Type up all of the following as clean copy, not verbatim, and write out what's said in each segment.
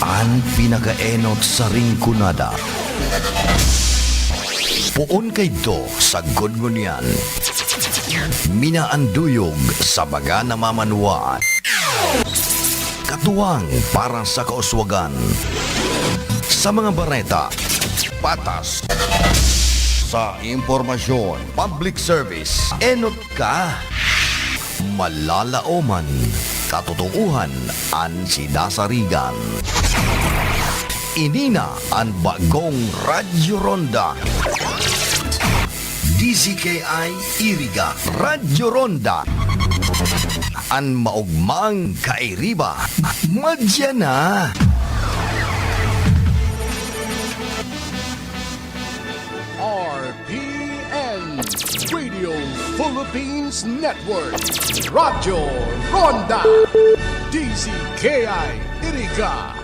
Ang pinakaenot sa ringkunada. Puon kay do sa gudngunyan. Minaanduyog sa baga na mamanuan. Katuwang para sa kauswagan. Sa mga bareta, patas. Sa impormasyon, public service, enot ka. Malalaoman, katotohanan ang sinasarigan. Inina ang bagong Radyo Ronda. DZKI Iriga Radyo Ronda. Ang maugmang kairiba. Madya na. RPN Radio Philippines Network Radyo Ronda DZKI Iriga.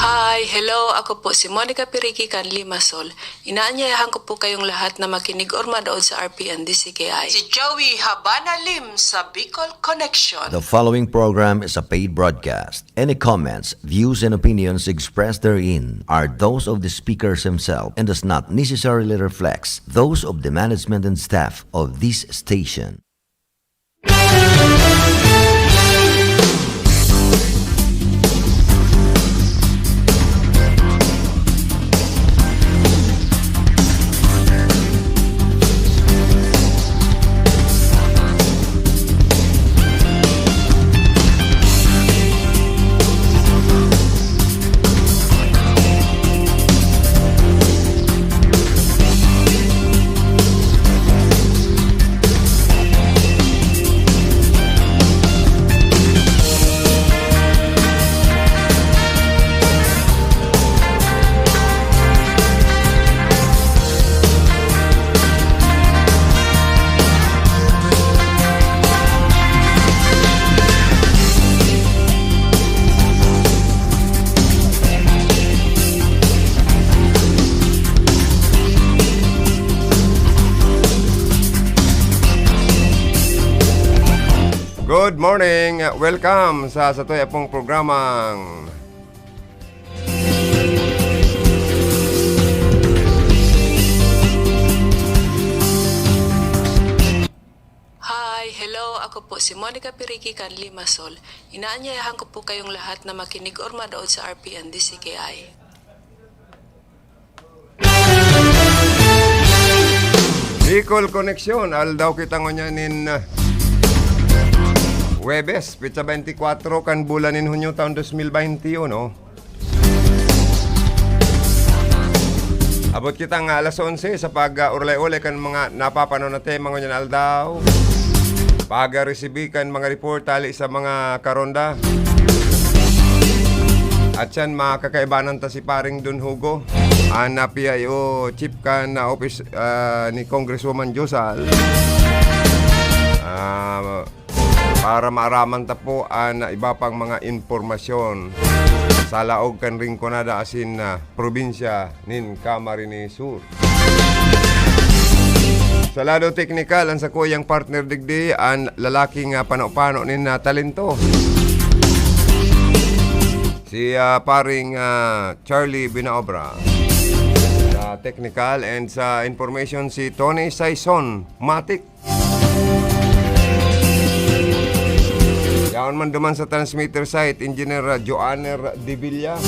Hi, hello. Ako po si Monica Piriki Limasol. Inaanyayahan ko po kayong lahat na makinig or manood sa RPN DCKI. Si Joey Habana Lim sa Bicol Connection. The following program is a paid broadcast. Any comments, views, and opinions expressed therein are those of the speakers himself and does not necessarily reflect those of the management and staff of this station. Good morning! Welcome sa satoy pong programang Hi, hello. Ako po si Monica Piriki Limasol. Inaanyayahan ko po kayong lahat na makinig or manood sa RPN DCKI. Bicol Connection. Aldaw kita ngunyanin Huwebes, Pizza 24 kan bulanin Hunyo taon 2021, no? Abot kita nga alas 11 sa pag-urlay-ulay kan mga napapanood na tema ngunyan aldaw. Pag-resibi kan mga report tali sa mga karonda. At yan makakaibanan ta si paring Don Hugo. Na PIO chief kan na office ni Congresswoman Josal. Para maaraman ta po ang iba pang mga informasyon sa laog kan ringkunada asin probinsya nin Camarines Sur. Sa lado teknikal ang sa kuyang partner digdi ang lalaking pano-pano nin talento. Si paring Charlie Binaobra. Sa technical and sa information si Tony Saison Matic. Yaon man duman sa transmitter site, Engineer Joanner Divilla.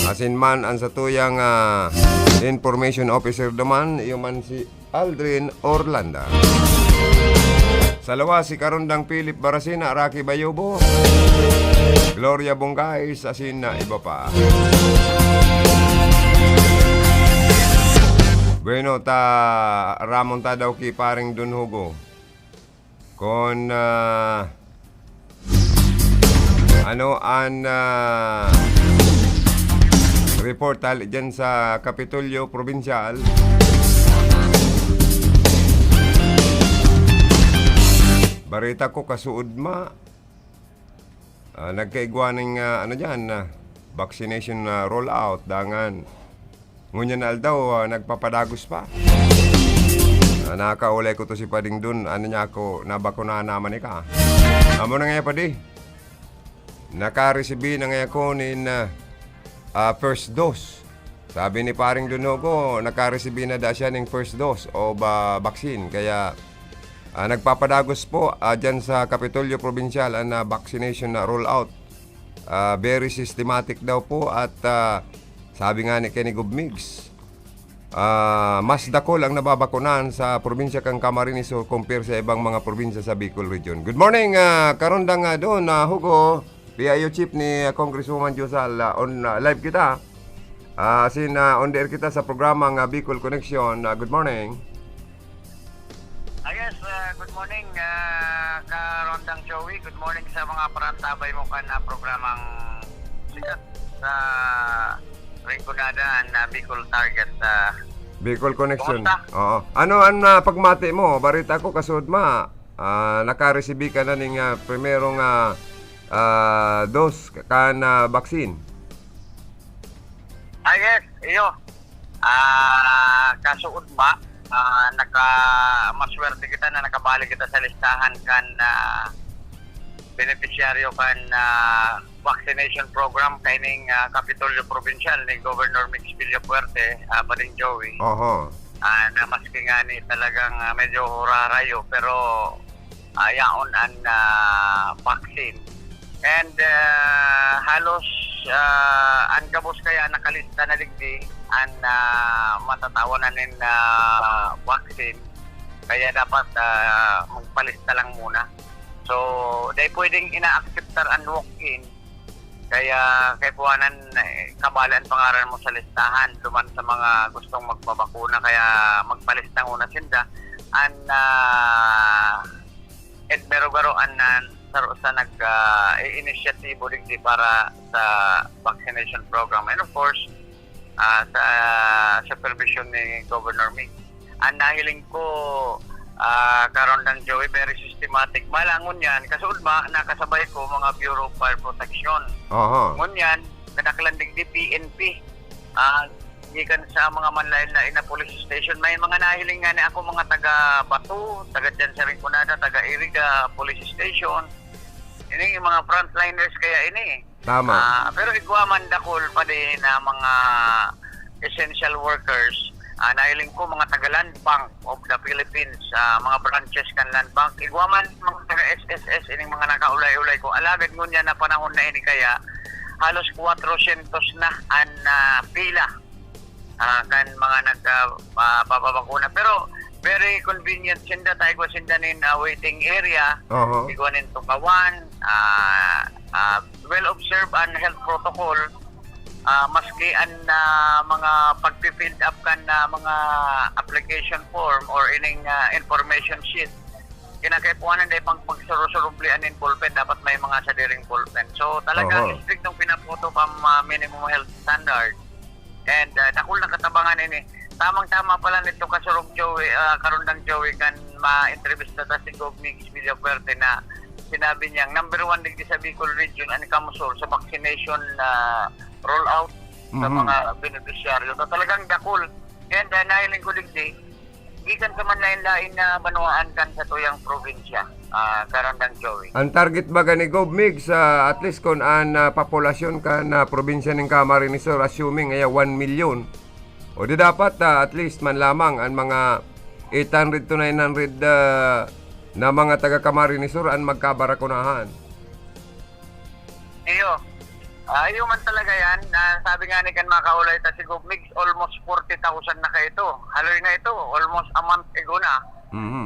Asin man ang sa tuyang information officer duman, iyo man si Aldrin Orlanda. Sa lawa si Karundang Philip Barasina, Rocky Bayobo, Gloria Bongais, asin na iba pa. Bueno, ramon ta daw ki paring Don Hugo. Kon ano ang report tali dyan sa Kapitolyo Provincial. Barita ko kasuod ma nagkaigwaning ano dyan vaccination rollout dangan ngunyan aldaw nagpapadagos pa. Nakaulay ko to si Pading dun. Ano niya ako, nabako na naman ka. Amo na nga pa di. nakareceive na ngayon ko first dose. Sabi ni paring Dunogo, nakareceive na siya ng first dose o vaccine. Kaya nagpapadagos po dyan sa Kapitolyo Provincial ang vaccination na rollout. Very systematic daw po at sabi nga ni Kenny Gubmigs, mas dakol ang nababakunan sa probinsya kang Camarines Sur compare sa ibang mga probinsya sa Bicol Region. Good morning, karondang doon, Hugo, PIO Chief ni Congresswoman Josal. On live kita. On the air kita sa programang Bicol Connection. Good morning. Yes, good morning, Karondang Joey. Good morning sa mga parantabay mo ka na programang sikat sa Rinconada na Bicol Target. Bicol Connection. Kumusta? Oo. Ano ang pagmati mo? Barita ko kasud nakareceive ka na ning primerong dose kan vaccine. Yes, iyo. Kasuod ba? Maswerte kita na nakabalik kita sa listahan kan beneficiaryo kan vaccination program kaining Kapitolyo Provincial ni Governor Mix Villapuerte, Bading Joey. Na maski nga ni talagang medyo hurarayo pero yaon ang vaccine. And halos ang gabos kaya nakalista na digdi ang matatawanan ng vaccine. Kaya dapat magpalista lang muna. So, dahil pwedeng ina-acceptar ang walk-in. Kaya buwanan kabalan pangalan mo sa listahan. Duman sa mga gustong magbabakuna. Kaya magpalista muna sinda. At meron-garoan sa nag-initiatibo digdi para sa vaccination program. And of course, sa supervision ni Governor Ming. Ang nahiling ko, Karondang Joey, very systematic. Malangon yan, kasunod nakasabay ko mga Bureau of Fire Protection. Ngun yan, kadaklan digdi PNP. Gikan sa mga manlain-lain na police station. May mga nahiling nga na ako mga taga Batu, taga dyan sa Rinconada, taga Iriga Police Station. Ini yung mga frontliners kaya ini. Tama. Pero igwaman dakol pa din na mga essential workers. Nahiling ko mga taga Land Bank of the Philippines, mga branches kan Land Bank. Igwaman mga taga SSS, ini mga nakaulay-ulay ko. Alagad ngunya na panahon na ini kaya halos 400 na ang pila kan mga nagpapabakuna. Pero very convenient sinda tayo sinda nin waiting area. Iguanin tukawan, well observed ang health protocol. Maski ang mga pag-fill up kan mga application form or ining information sheet. Kinakaipuanan dahil pang pagsurusulumbli anin ballpen, dapat may mga sadiring ballpen. So talagang strict ng pinaputo pa minimum health standard. And nakul na katabangan ini. Tamang-tama pala nito kasurong Joey, Karondang Joey kan ma-interview na si Govmix Villapuerte na sinabi niyang number 1 digdi sa Bicol Region ang Kamusol sa vaccination rollout sa mga beneficiaryo. So, talagang dakul. And nahiling ko digdi, gikan sa man lain-lain na banuaan kan sa tuyang probinsya, Karondang Joey. Ang target ba ni Govmix at least kung ang populasyon kan probinsya ng Camarines Sur assuming 1 million. O di dapat at least man lamang ang mga 800 to 900 na mga taga Camarines Sur ang magkabarakunahan. Iyo man talaga yan. Sabi nga ni kan makaulay ta si Govmix, almost 40,000 na kayo ito. Haloy na ito, almost a month ago na.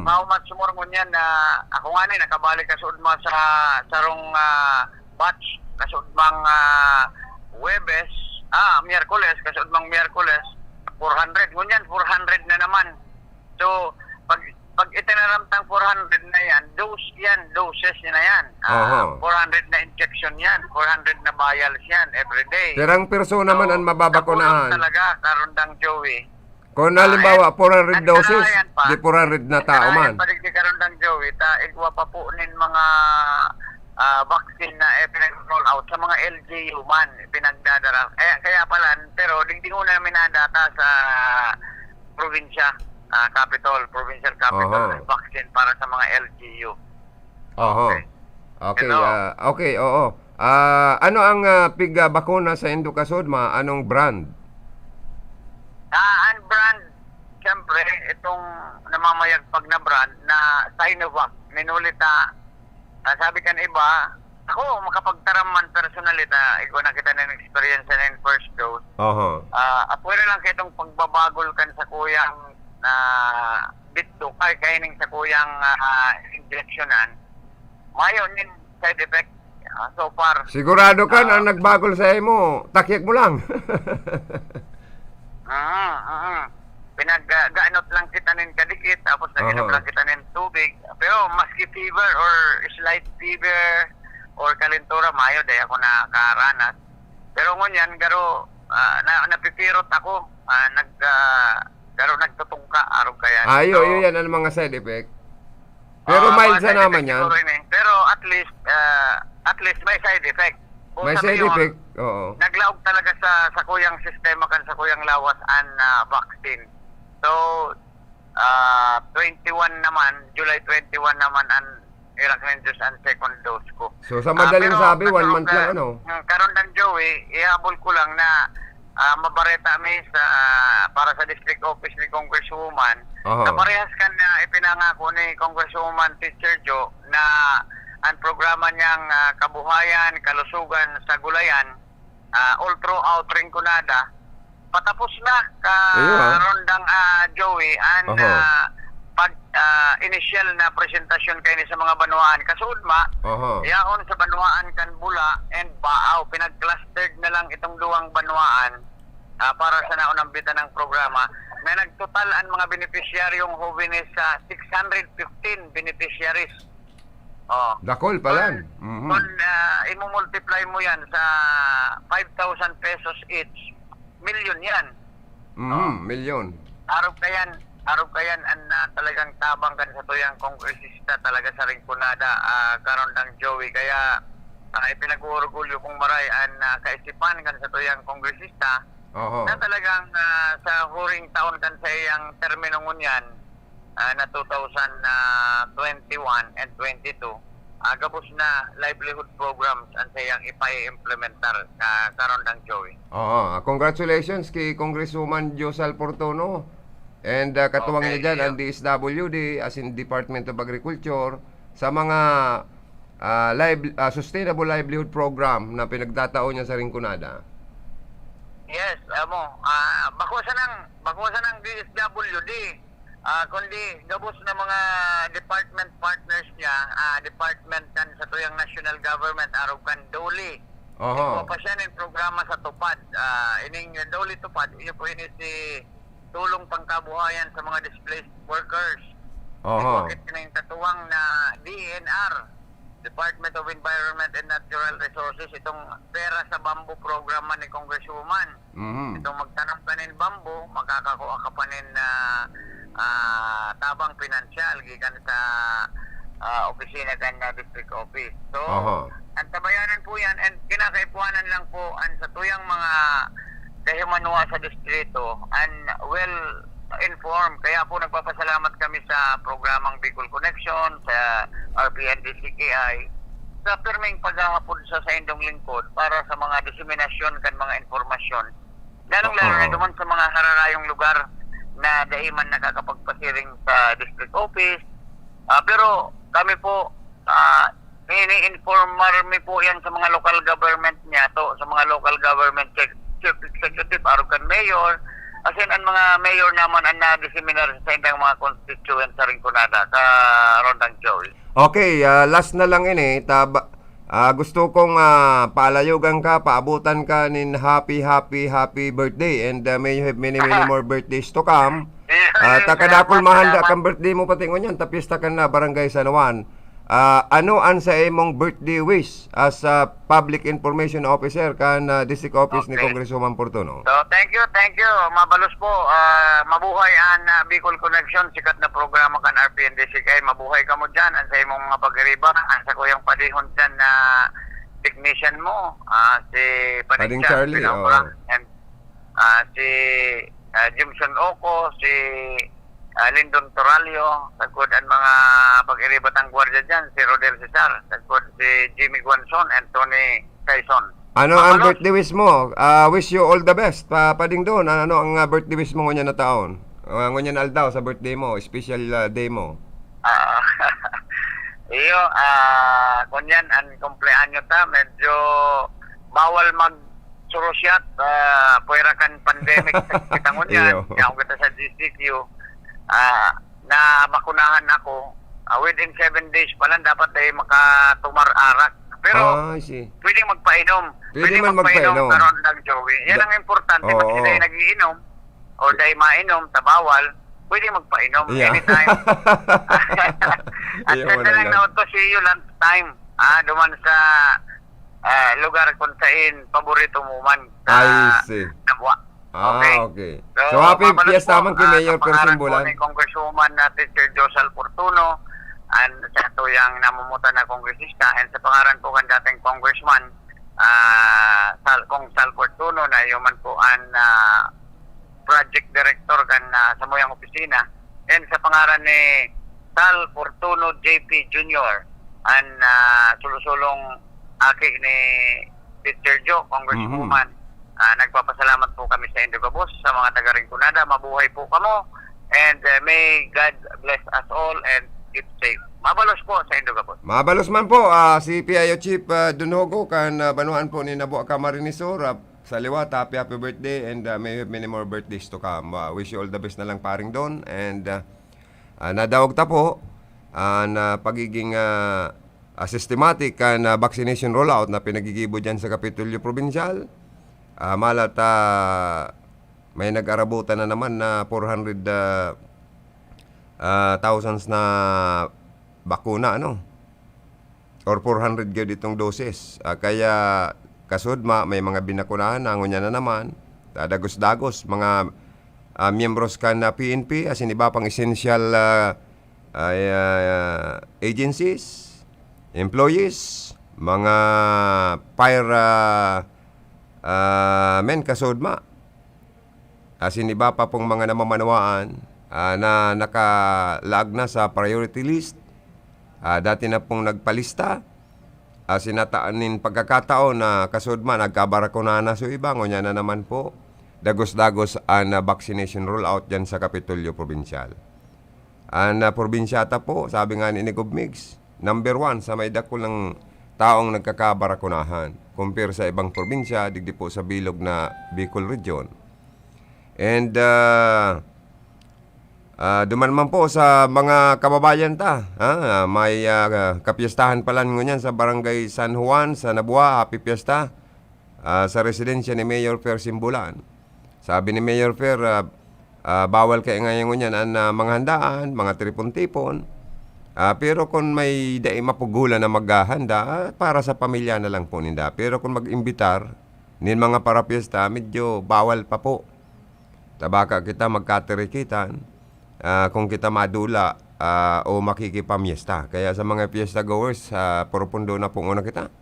Maumat sumurngon yan na ako nga ni nakabalik kasud mo sa sarong batch, kasud mang Webes, Miyerkules, kasud mang Miyerkules. 400. Ngunyan, 400 na naman. So, pag itinaramtang 400 na yan, doses na yan. 400 na injection yan, 400 na vials yan everyday. Perang persona man ang mababakunahan. Talaga, Karondang Joey. Kung halimbawa, 400 doses, di 400 na tao man. Padig di Karondang Joey, igwa pa po nin mga vaccine na pinag-roll out sa mga LGU man, pinagdadara. Kaya pala, pero dingding una namin nadata sa provincial capital vaccine para sa mga LGU. Okay. Okay, oo. Ano ang bakuna sa Indukasudma? Anong brand? Ang brand, siyempre, itong namamayagpag na brand na Sinovac, minulita, sabi ka na iba, ako, makapagtaraman personalita, ikaw na kita ng experience na yung first dose. Pwede lang kitong pagbabagol kan sa kuyang bitok, ay kaining sa kuyang injectionan. Mayon yung side effect so far. Sigurado ka na nagbagol sa mo, takyak mo lang. Pinag-gaanot lang kita nin kadikit, tapos nag-inom lang kita nin tubig. Pero maski fever or slight fever, or kalintura, mayo dahil ako nakaranas. Pero ngunyan, garo, napipirot ako, garo nagtutungka, arog kaya. Ayo, yan ang mga side effect. Pero mild sa naman yan. Pero at least may side effect. May side effect, oo. Naglaog talaga sa kuyang sistema kan sa kuyang lawas an vaccine. So, 21 naman, July 21 naman ang i-recommend ang second dose ko. So sa madaling sabi, 1 month lang Karon ng Joey, ihabol ko lang na mabareta mi para sa district office ni Congresswoman. Na parehas kan na ipinangako ni Congresswoman Teacher Joe na ang programa niyang kabuhayan, kalusugan sa gulayan, all throughout Rinconada, patapos na rondang Joey and initial na presentasyon kayo sa mga banwaan kasudma, yaon sa banwaan kan Bula and Baaw, pinag-clustered na lang itong duwang banwaan para sa naunang bitan ng programa na nagtotal ang mga beneficiaryong jóvenes sa 615 beneficiaries. Dakol pala. Kung imumultiply mo yan sa 5,000 pesos each, million yan. Milyon. Araw kayan ang talagang tabang kan sa tuyang kongresista talaga sa Rinconada karon ng Joey. Kaya ipinag-uurgulyo kong maray ang kaisipan kan sa tuyang kongresista na talagang sa huring taon kan sa iyang termino ngunyan na 2021 and 22 gabos na livelihood programs ang sayang ipay-implementar karon ng Joey. Congratulations kay Congresswoman Josal Portono. And katuwang niya dyan ang DSWD as in Department of Agriculture sa mga sustainable livelihood program na pinagtataon niya sa Rinconada. Yes, bakusan ng DSWD, kundi gabos na mga department partners niya, department kan sa tuyang national government, araw kan DOLI. Ito pa siya ng programa sa tupad. Ining DOLI tupad, iyo po ini si tulong pangkabuhayan sa mga displaced workers. Bakit yung katuwang na DNR, Department of Environment and Natural Resources, itong pera sa bamboo program ni Congresswoman. Itong magtanong ka ng bamboo, makakakuha ka pa ng tabang pinansyal gikan sa opisina kan na district office. So, ang tabayanan po yan, and kinakaipuanan lang po ang sa tuyang mga kahimanwa sa distrito and well informed. Kaya po nagpapasalamat kami sa programang Bicol Connection, sa RPNDCKI, sa pirming paghahapon sa indong lingkod para sa mga diseminasyon kan mga informasyon. Lalong-lalo na duman sa mga hararayong lugar na daiman nakakapagpasiring sa district office. Pero kami po, ini-informer mi po yan sa mga local government niya to, sa mga local government executive, arugan mayor, asin ang mga mayor naman ang na-disseminar sa indang mga constituent sa Rinconada, sa Rondang Joey. Okay, last na lang ini, gusto kong paalayogan ka, paabutan ka nin happy birthday, and may you have many more birthdays to come. Takadakol mahanda kang birthday mo pati ngunyan, tapista ka na Barangay San Juan. Ano ang sa imong birthday wish as a public information officer kan district office ni Congresswoman Portono? So, thank you. Mabalos po. Mabuhay ang Bicol Connection, sikat na programa kan RPNDCKI. Mabuhay ka mo dyan. Ang sa imong mga pag-iriba, ang sa kuyang padihon dyan na technician mo, si Pading Charlie. And si Jimson Oco, si Lindon Toralio, sagod ang mga pag-iribat ang gwardiya dyan, si Rodel Cesar, sagod si Jimmy Guanzon, Anthony Quezon. Ano ang Mabalos. birthday wish mo? Wish you all the best. Pading doon. Ano ang birthday wish mo ngunyan na taon? Ngunyan aldaw sa birthday mo, special day mo. Ah, iyo, kunyan, ang kumpleanyo ta, medyo bawal mag-surusyat, puwera kan pandemic sa kita ngunyan, Iyo. kaya kita sa GCQ, na bakunahan ako, within 7 days pa lang dapat ay makatumar-arak. Pero, I see. pwedeng magpainom. Pwede man magpainom. Karon lang, Joey. Yan ang importante. Oo. Pag sila nagiinom, or dahil mainom, tabawal, pwede magpainom Yeah. anytime. At Iyo, sanda wala lang lang. na to see you lunch time. Duman sa lugar kung saan paborito mo man. I see. Nabwa. Okay. So, happy mabalos fiesta po, man kay Mayor sa pangalan Persimbulan. po ni Congresswoman natin, Sir Josal Fortuno, and sa tuyang namumutan na kongresista, and sa pangalan po kan dating congressman, Kong Sal Fortuno, na yuman po ang project director kan sa muyang opisina, and sa pangalan ni Sal Fortuno JP Jr., ang sulusulong aki ni Teacher Joe, Congresswoman. Nagpapasalamat po kami sa Indogabos, sa mga taga-Rinconada. Mabuhay po kamo, and may God bless us all and keep safe. Mabalos po sa Indogabos. Mabalos man po, si PIO Chief Dunhogo kan banuan po ni Nabuo Camarinesor. Sa liwat, happy birthday, and may have many more birthdays to come. Wish you all the best na lang paring doon, and nadawag ta po na pagiging systematic na vaccination rollout na pinagigibo dyan sa Kapitolyo Provincial. Malat may nag-arabutan na naman na 400 thousands na bakuna, ano? Or 400 gyud itong doses. Kaya kasudma may mga binakunahan na ngunya na naman. Dagos-dagos mga miyembros kan na PNP asin iba pang essential agencies, employees, mga fire men kasudma. Asin iba pa pong mga namamanawaan na nakalaag na sa priority list. Dati na pong nagpalista. Sinataanin pagkakataon na kasudma nagkabarakuna na so iba. Ngunya na naman po. Dagos-dagos ang vaccination rollout dyan sa Kapitolyo Provincial. Ang probinsyata po, sabi nga ni Gubmigs, number 1 sa may dakulang taong nagkakabarakunahan. Compare sa ibang probinsya, digdi po sa bilog na Bicol Region. And duman man po sa mga kababayan ta. May kapiestahan pala ngunyan sa Barangay San Juan, sa Nabua, happy fiesta. Sa residensya ni Mayor Persimbulan. Sabi ni Mayor Per, bawal kayo ngayon ngunyan ang mga handaan, mga tripon-tipon. Pero kung may daing mapugulan na maghahanda, para sa pamilya na lang po ninda. Pero kung mag-imbitar, nin mga parapiesta, medyo bawal pa po. Tabaka kita magkatirikitan kung kita madula o makikipamiesta. Kaya sa mga fiesta goers, purupundo na pong una kita.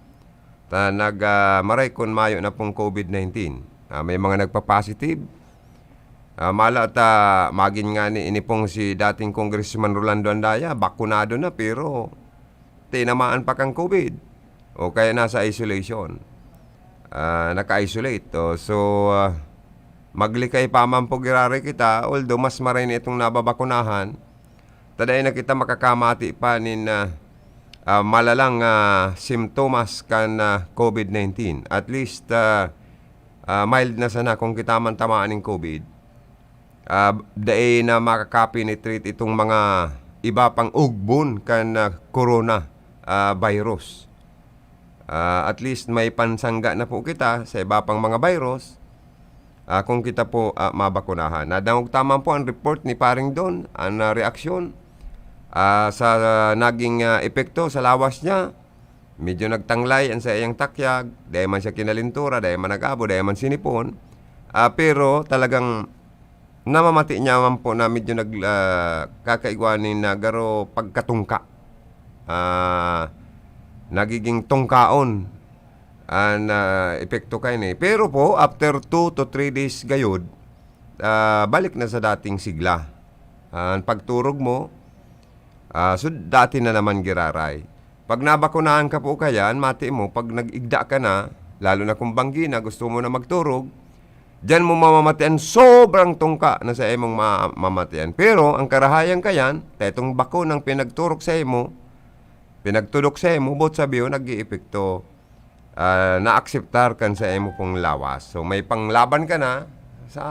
Maray kung mayo na pong COVID-19. May mga nagpa-positive. Mala at magin nga ini pong si dating Congressman Rolando Andaya, bakunado na pero tinamaan pa kang COVID. O kaya nasa isolation. Naka-isolate. So, maglikay pa man po girari kita, although mas maray na itong nababakunahan, taday na kita makakamati pa nin malalang simptomas kan COVID-19. At least, mild na sana kung kita man tamaan ng COVID. Dae na makakapenetrate itong mga iba pang ugbon kan corona virus. At least may pansangga na po kita sa iba pang mga virus kung kita po mabakunahan. Nadangog tama po ang report ni Paring Don, ang reaksyon sa naging epekto sa lawas niya. Medyo nagtanglay ang sa iyang takyag, dahil man siya kinalintura, dahil man nag-abo, dahil man sinipon. Pero talagang namamati niya man po na medyo kakaigwanin na garo pagkatungka. Nagiging tungkaon ang epekto kayo ni. Pero po, after 2 to 3 days gayod, balik na sa dating sigla. Ang pagturog mo, so dati na naman giraray. Pag nabakunahan ka po kayan, mati mo, pag nag-igda ka na, lalo na kung banggi na, gusto mo na magturog, diyan mo mamamatian, sobrang tungka na sa imong mamatian. Pero, ang karahayan kayan, tetong bako ng pinagturok sa imo, pinagtulok sa imo, bot sabi yun, nag-iepekto, na-akseptar kan sa imo kong lawas. So, may panglaban ka na sa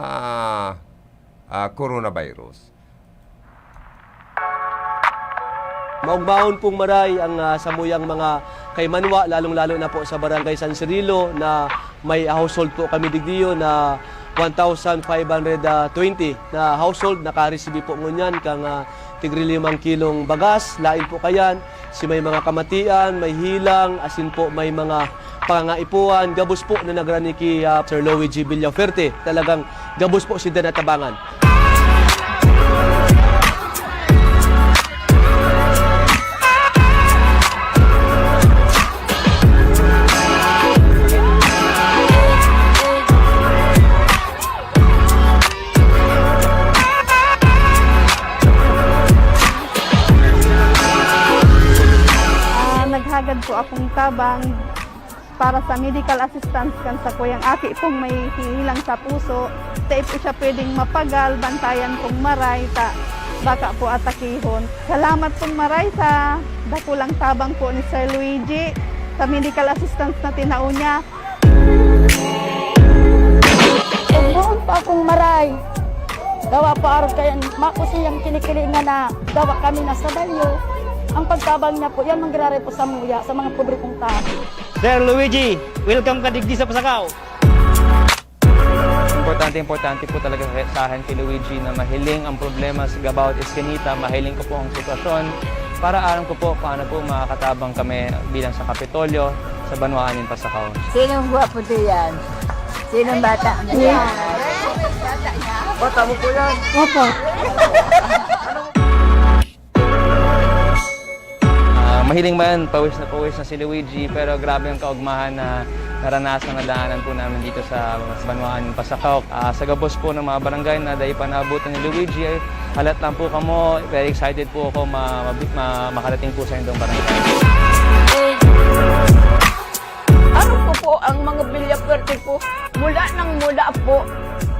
coronavirus. Maugmaon pong maray ang samuyang mga kaymanwa, lalong-lalo na po sa Barangay San Cirilo na may household po kami digdiyo na 1,520 na household naka-receive po ngunyan kang tigri 5 kilong bagas, lain po kayan, si may mga kamatian, may hilang, asin po may mga pangangaipuan, gabos po na nagrani kay Sir Luigi Villaferte. Talagang gabos po si Danatabangan. Naghagad po akong tabang para sa medical assistance kan sa kuyang aki pong may hilang sa puso. Ta po siya pwedeng mapagal, bantayan pong maray, ta baka po atakihon. Salamat pong maray sa dakulang tabang po ni Sir Luigi sa medical assistance na tinao niya. Noon pa akong maray. Dawa pa araw kayan, mako siyang kinikilingan na dawa kami na sa balyo. Ang pagtabang niya po, yan manggirari po sa muya, sa mga pobre kong tao. Sir Luigi, welcome ka digdi sa Pasakaw. Importante po talaga sa akin kay Luigi na mahiling ang problema sa Gabao at Escanita, mahiling ko po ang sitwasyon para alam ko po paano po makakatabang kami bilang sa Kapitolyo sa Banwaanin, Pasakaw. Sinong gwapo to yan? Sinong bata mo yan? Bata mo po yan. Opo. Mahiling man, pawis na si Luigi, pero grabe ang kaugmahan na naranasan na daanan po namin dito sa Banwaan, Pasakaw. Sa gabos po ng mga barangay na dahil panaabutan ni Luigi, halat lang po kamo, very excited po ako makarating po sa indong barangay. Ano po ang mga Villaferte po? Mula po,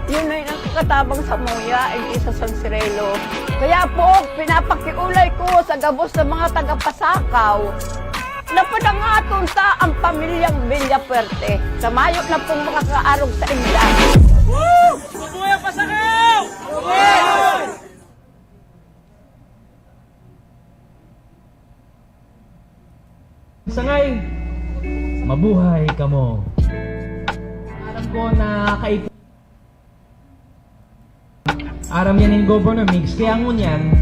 yun ay nakakatabang sa muya, hindi sa San Cirilo. Kaya po, pinapakiulay ko sa gabos ng mga taga-Pasakaw na padangaton ta ang pamilyang Villaferte. Sa mayo na pong makakaarog sa inda. Woo! Mabuhay ang Pasakaw! Mabuhay! Sangay, mabuhay ka mo. Alam ko na aram yan yung Governor Mix, kaya ngunyan,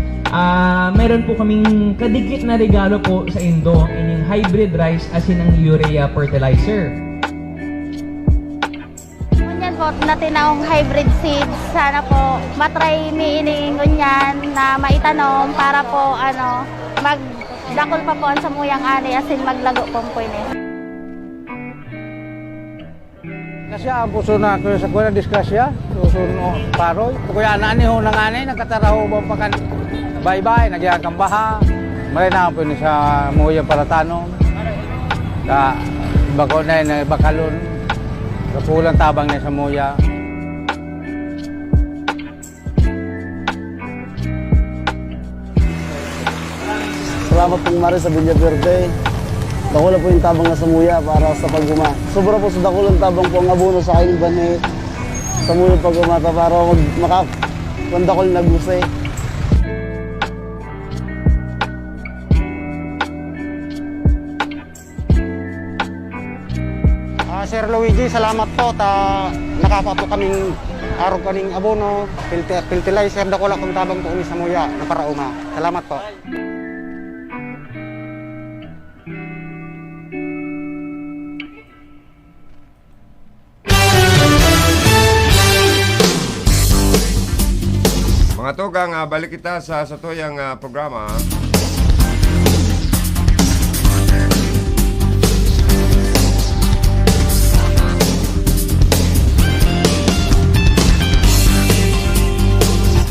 meron po kaming kadikit na regalo po sa Indo, inyong hybrid rice asin ang urea fertilizer. Ngunyan po na tinaong hybrid seeds, sana po matry miining ngunyan na maitanom para po magdakol pa po ang samuyang ani asin maglago po po ini. Kasi ang puso na ko sa kuya disgrasya, puso no paroy. Kuya ani ho nang ani nagkataraho ba pa kan bye-bye nagyakang baha. Mare na po ni sa muya para tanom. Da bako na bakalon. Kapulang tabang na sa muya. Salamat pong mare sa Villaferte. Dakula po yung tabang na sa muya para sa paguma. Sobra po sa dakulang tabang po ang abono sa aking bani sa muya pagumata para makakandakol na gusay. Sir Luigi, salamat po nakapato kaming arog kaning abono, fertilizer dakula kong tabang po sa muya na para uma. Salamat po. Mga tugang, balik kita sa tuyang programa.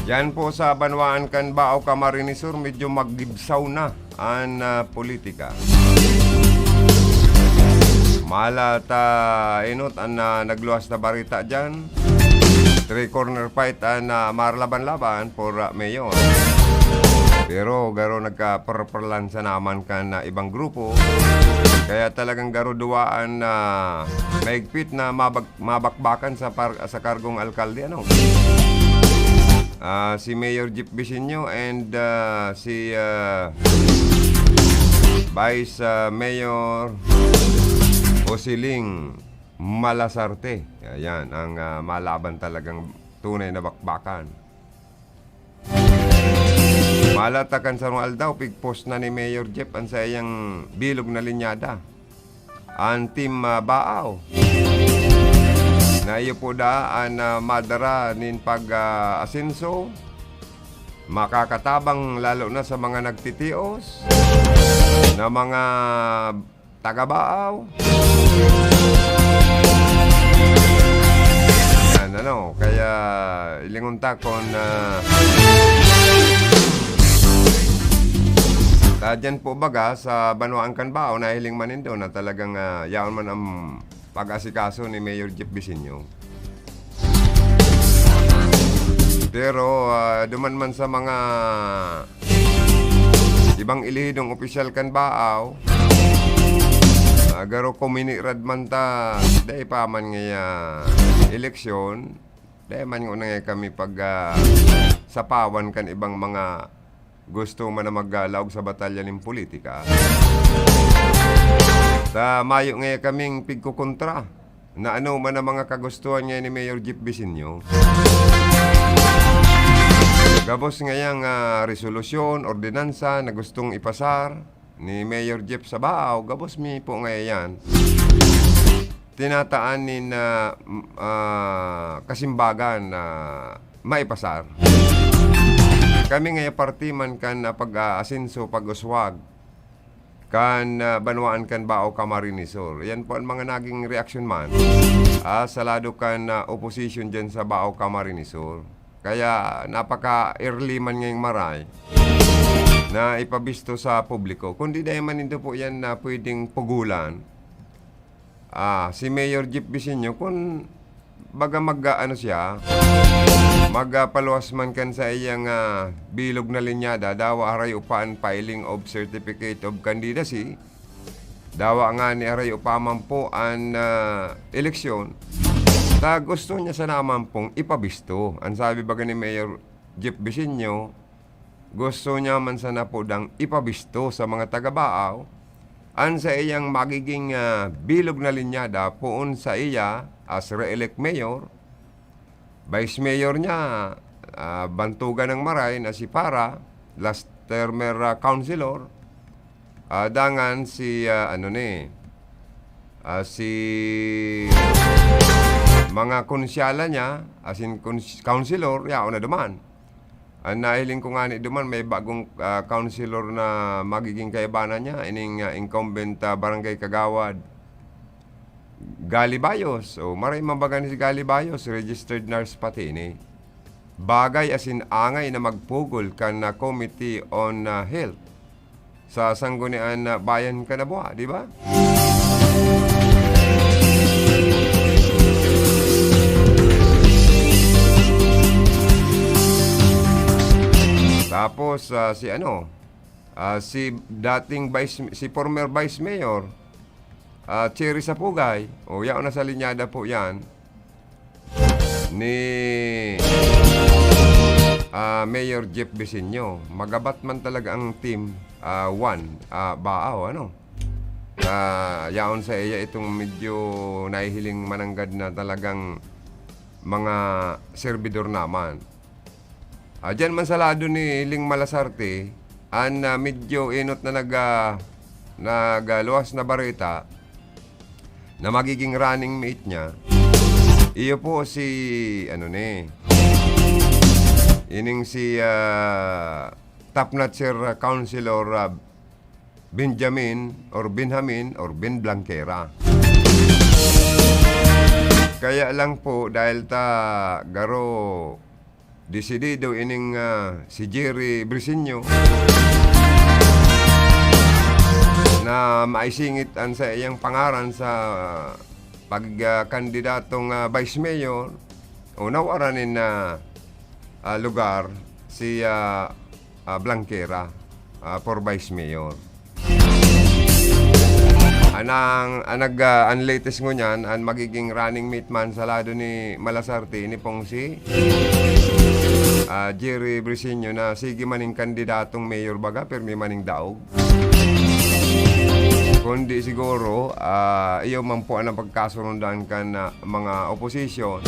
Yan po sa Banwaan Canbao, Camarines Sur, medyo maggibsaw na ang politika. Malat inot ang nagluwas na barita dyan. 3-corner fight na marlaban-laban for mayor. Pero garo nagka-perperlan sa naman ka na ibang grupo. Kaya talagang garo duwaan na maigpit na mabakbakan sa kargong alkalde. Ano? Si Mayor Jeep Visinio and si Vice Mayor Osiling Malasarte. Ayan, ang malaban talagang tunay na bakbakan. Malatakan sa rungal daw, pigpost na ni Mayor Jeff ang sayang bilog na linyada. Ang team Baaw. Na iyo po daan madara nin pag-asenso. Makakatabang lalo na sa mga nagtitios. Na mga taga-Baaw. Ano, kaya ilingunta ko na dyan po baga sa Banwaan Canbao na hiling manindo na talagang yaon man ang pag-asikaso ni Mayor Jeff Visinio. Pero duman man sa mga ibang ilihidong opisyal Canbao, garo kuminirad man ta dahil pa man ngaya eleksyon, dahil man nga kami pag sapawan kan ibang mga gusto man na maggalaog sa batalya ng politika. Sa mayo nga kaming pigkukontra na ano man ang mga kagustuhan niya ni Mayor Jeff Visinio. Gabos ngayang resolusyon, ordinansa na gustong ipasar ni Mayor Jeff sa Baaw, gabos mi po ngayon tinataanin na kasimbagan na maipasar. Kami ngayon partiman kan pag-asinso, pag-uswag kan Banwaan Canbao Camarinesor. Yan po ang mga naging reaksyon man salado kan opposition dyan sa Baaw Camarinesor. Kaya napaka-early man ngayong maray na ipabisto sa publiko. Kundi dahil man ito po yan na pwedeng pugulan si Mayor Jeff Visinio kung baga magpaluwas man kan sa iyang bilog na linyada, dawa aray upaan filing of certificate of candidacy, dawa nga ni aray upaman po ang eleksyon, ta gusto niya sa naman pong ipabisto. Ang sabi baga ni Mayor Jeff Visinio, gusto niya man sana po dang ipabisto sa mga taga-Baaw ang sa iyang magiging bilog na linyada poon sa iya as re-elect mayor. Vice mayor niya Bantugan ng Maray na si Para, last termer councilor. Dangan si si mga konsyala niya, as in councilor, yao na duman. Ang nahiling ko nga ni duman, may bagong councilor na magiging kaibanan niya, ining incumbent barangay Kagawad, Galibayos. O maray mabagan si Galibayos, registered nurse pati ini. Bagay as in angay na magpugol kan na Committee on Health sa sanggunian na bayan Kanabuha, di ba? Tapos si dating si former Vice Mayor Cherry Sapugay, o yaon na sa linyada po yan ni Mayor Jeff Visinio. Magabat man talaga ang team Baaw, yaon sa iya itong medyo nahihiling mananggad na talagang mga servidor naman. Diyan man sa lado ni Ling Malasarte, medyo inot na nagluwas na barita na magiging running mate niya. Iyo po si ining si top notcher councilor Benjamin or Ben Blanquera. Kaya lang po dahil garo desidido ining si Jerry Brisinio na maisingit ang sa iyang pangaran sa pagkandidatong Vice Mayor o nawaranin na lugar si Blanquera for Vice Mayor. Ang latest ngo niyan, ang magiging running mate man sa lado ni Malasarte, ni pong si Jerry Briceño na sige maning kandidatong mayor baga, permi maning daog. Kundi siguro, iyo man po ang pagkasurundan kan mga oposisyon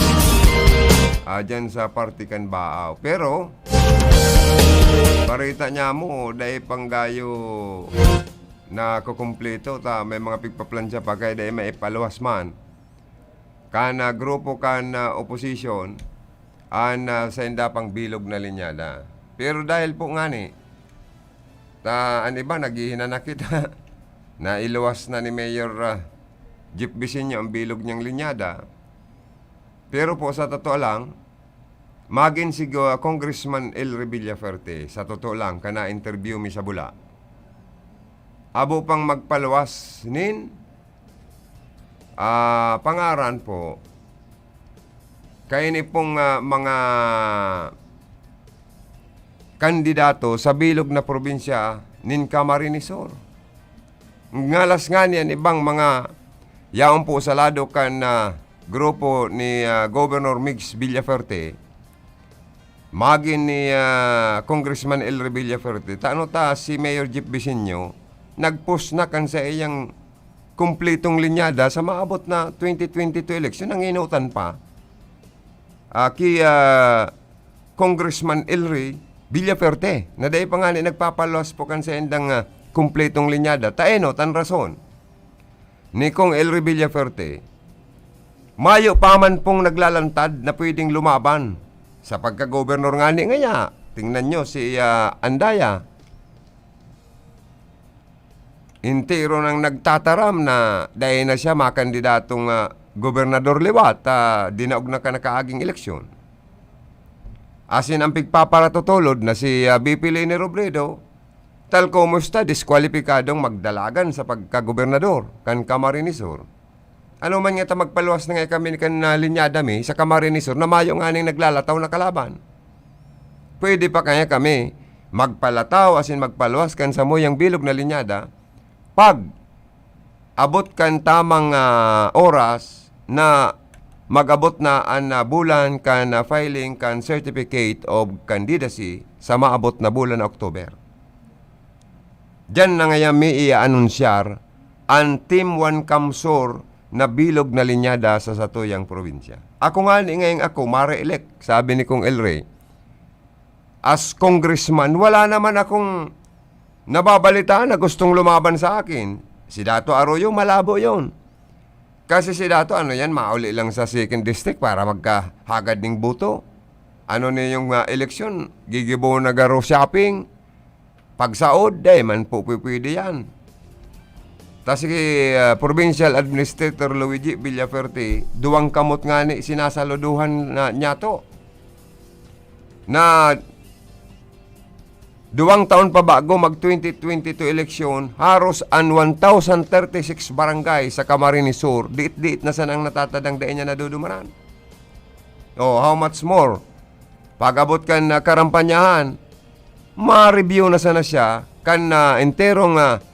dyan sa party kan Baaw. Pero, parita niya mo, dahil panggayo na kukumpleto ta may mga pigpaplansya pa kaya dahil may ipaluwas man kana grupo kan opposition sa indapang bilog na linyada. Pero dahil po nga ni ang iba naghihina na kita na iluwas na ni Mayor Jeep Briceño ang bilog niyang linyada. Pero po sa totoo lang magin si Congressman Elry Villaferte sa totoo lang kana interview mi sa Bula abo pang magpaluwas nin pangaran po kay ni pong mga kandidato sa bilog na probinsya nin Camarines Sur. Ngalas nga niyan ibang mga yaon po sa lado kan grupo ni Governor Mix Villaferte magin ni Congressman Elry Villaferte taano ta si Mayor Jeep Briceño nag-post na kan sa iyang kumpletong linyada sa maabot na 2022 election ang inutan pa kay Congressman Elry Villaferte na dahil pa nga nagpapalos po kan sa endang kumpletong linyada taeno tan rason ni Kong Elry Villaferte mayo pa man pong naglalantad na pwedeng lumaban sa pagka-gobernor nga ni ngaya. Tingnan nyo si Andaya intero nang nagtataram na dahil na siya makandidatong gobernador liwat dinaog na kanakaaging eleksyon. Asin ang pigpaparatutulod na si BP Leni Robredo tal kumusta diskwalipikadong magdalagan sa pagkagobernador kan Camarines Sur. Ano man nga ta magpaluwas na nga kami kan linyada mi sa Camarines Sur na mayo nga ning naglalataw na kalaban. Pwede pa kaya kami magpalataw asin magpaluwas kan sa moyang bilog na linyada pag abot kan tamang oras na mag-abot na ang bulan kan filing kan certificate of candidacy sa maabot na bulan na October. Diyan na ngayon may i-anunsyar ang Team 1 Camsur na bilog na linyada sa satuyang probinsya. Ako nga ngayong ako mare-elect, sabi ni Kong Elry. As congressman, wala naman akong nababalitaan na gustong lumaban sa akin. Si Dato Arroyo, malabo yon. Kasi si Dato, yan, mauli lang sa 2nd District para magkahagad ng buto. Ano na yung eleksyon, gigibo na garo shopping. Pagsaod, man po pwede yan. Tapos si Provincial Administrator Luigi Villaferte, duwang kamot nga ni sinasaluduhan na niya to. Na duwang taon pa bago mag-2022 eleksyon, haros an 1,036 barangay sa Camarines Sur, diit-diit na sanang natatadang dahil niya nadudumaran. Oh, how much more? Pag-abot kan karampanyahan, ma-review na sana siya kan enterong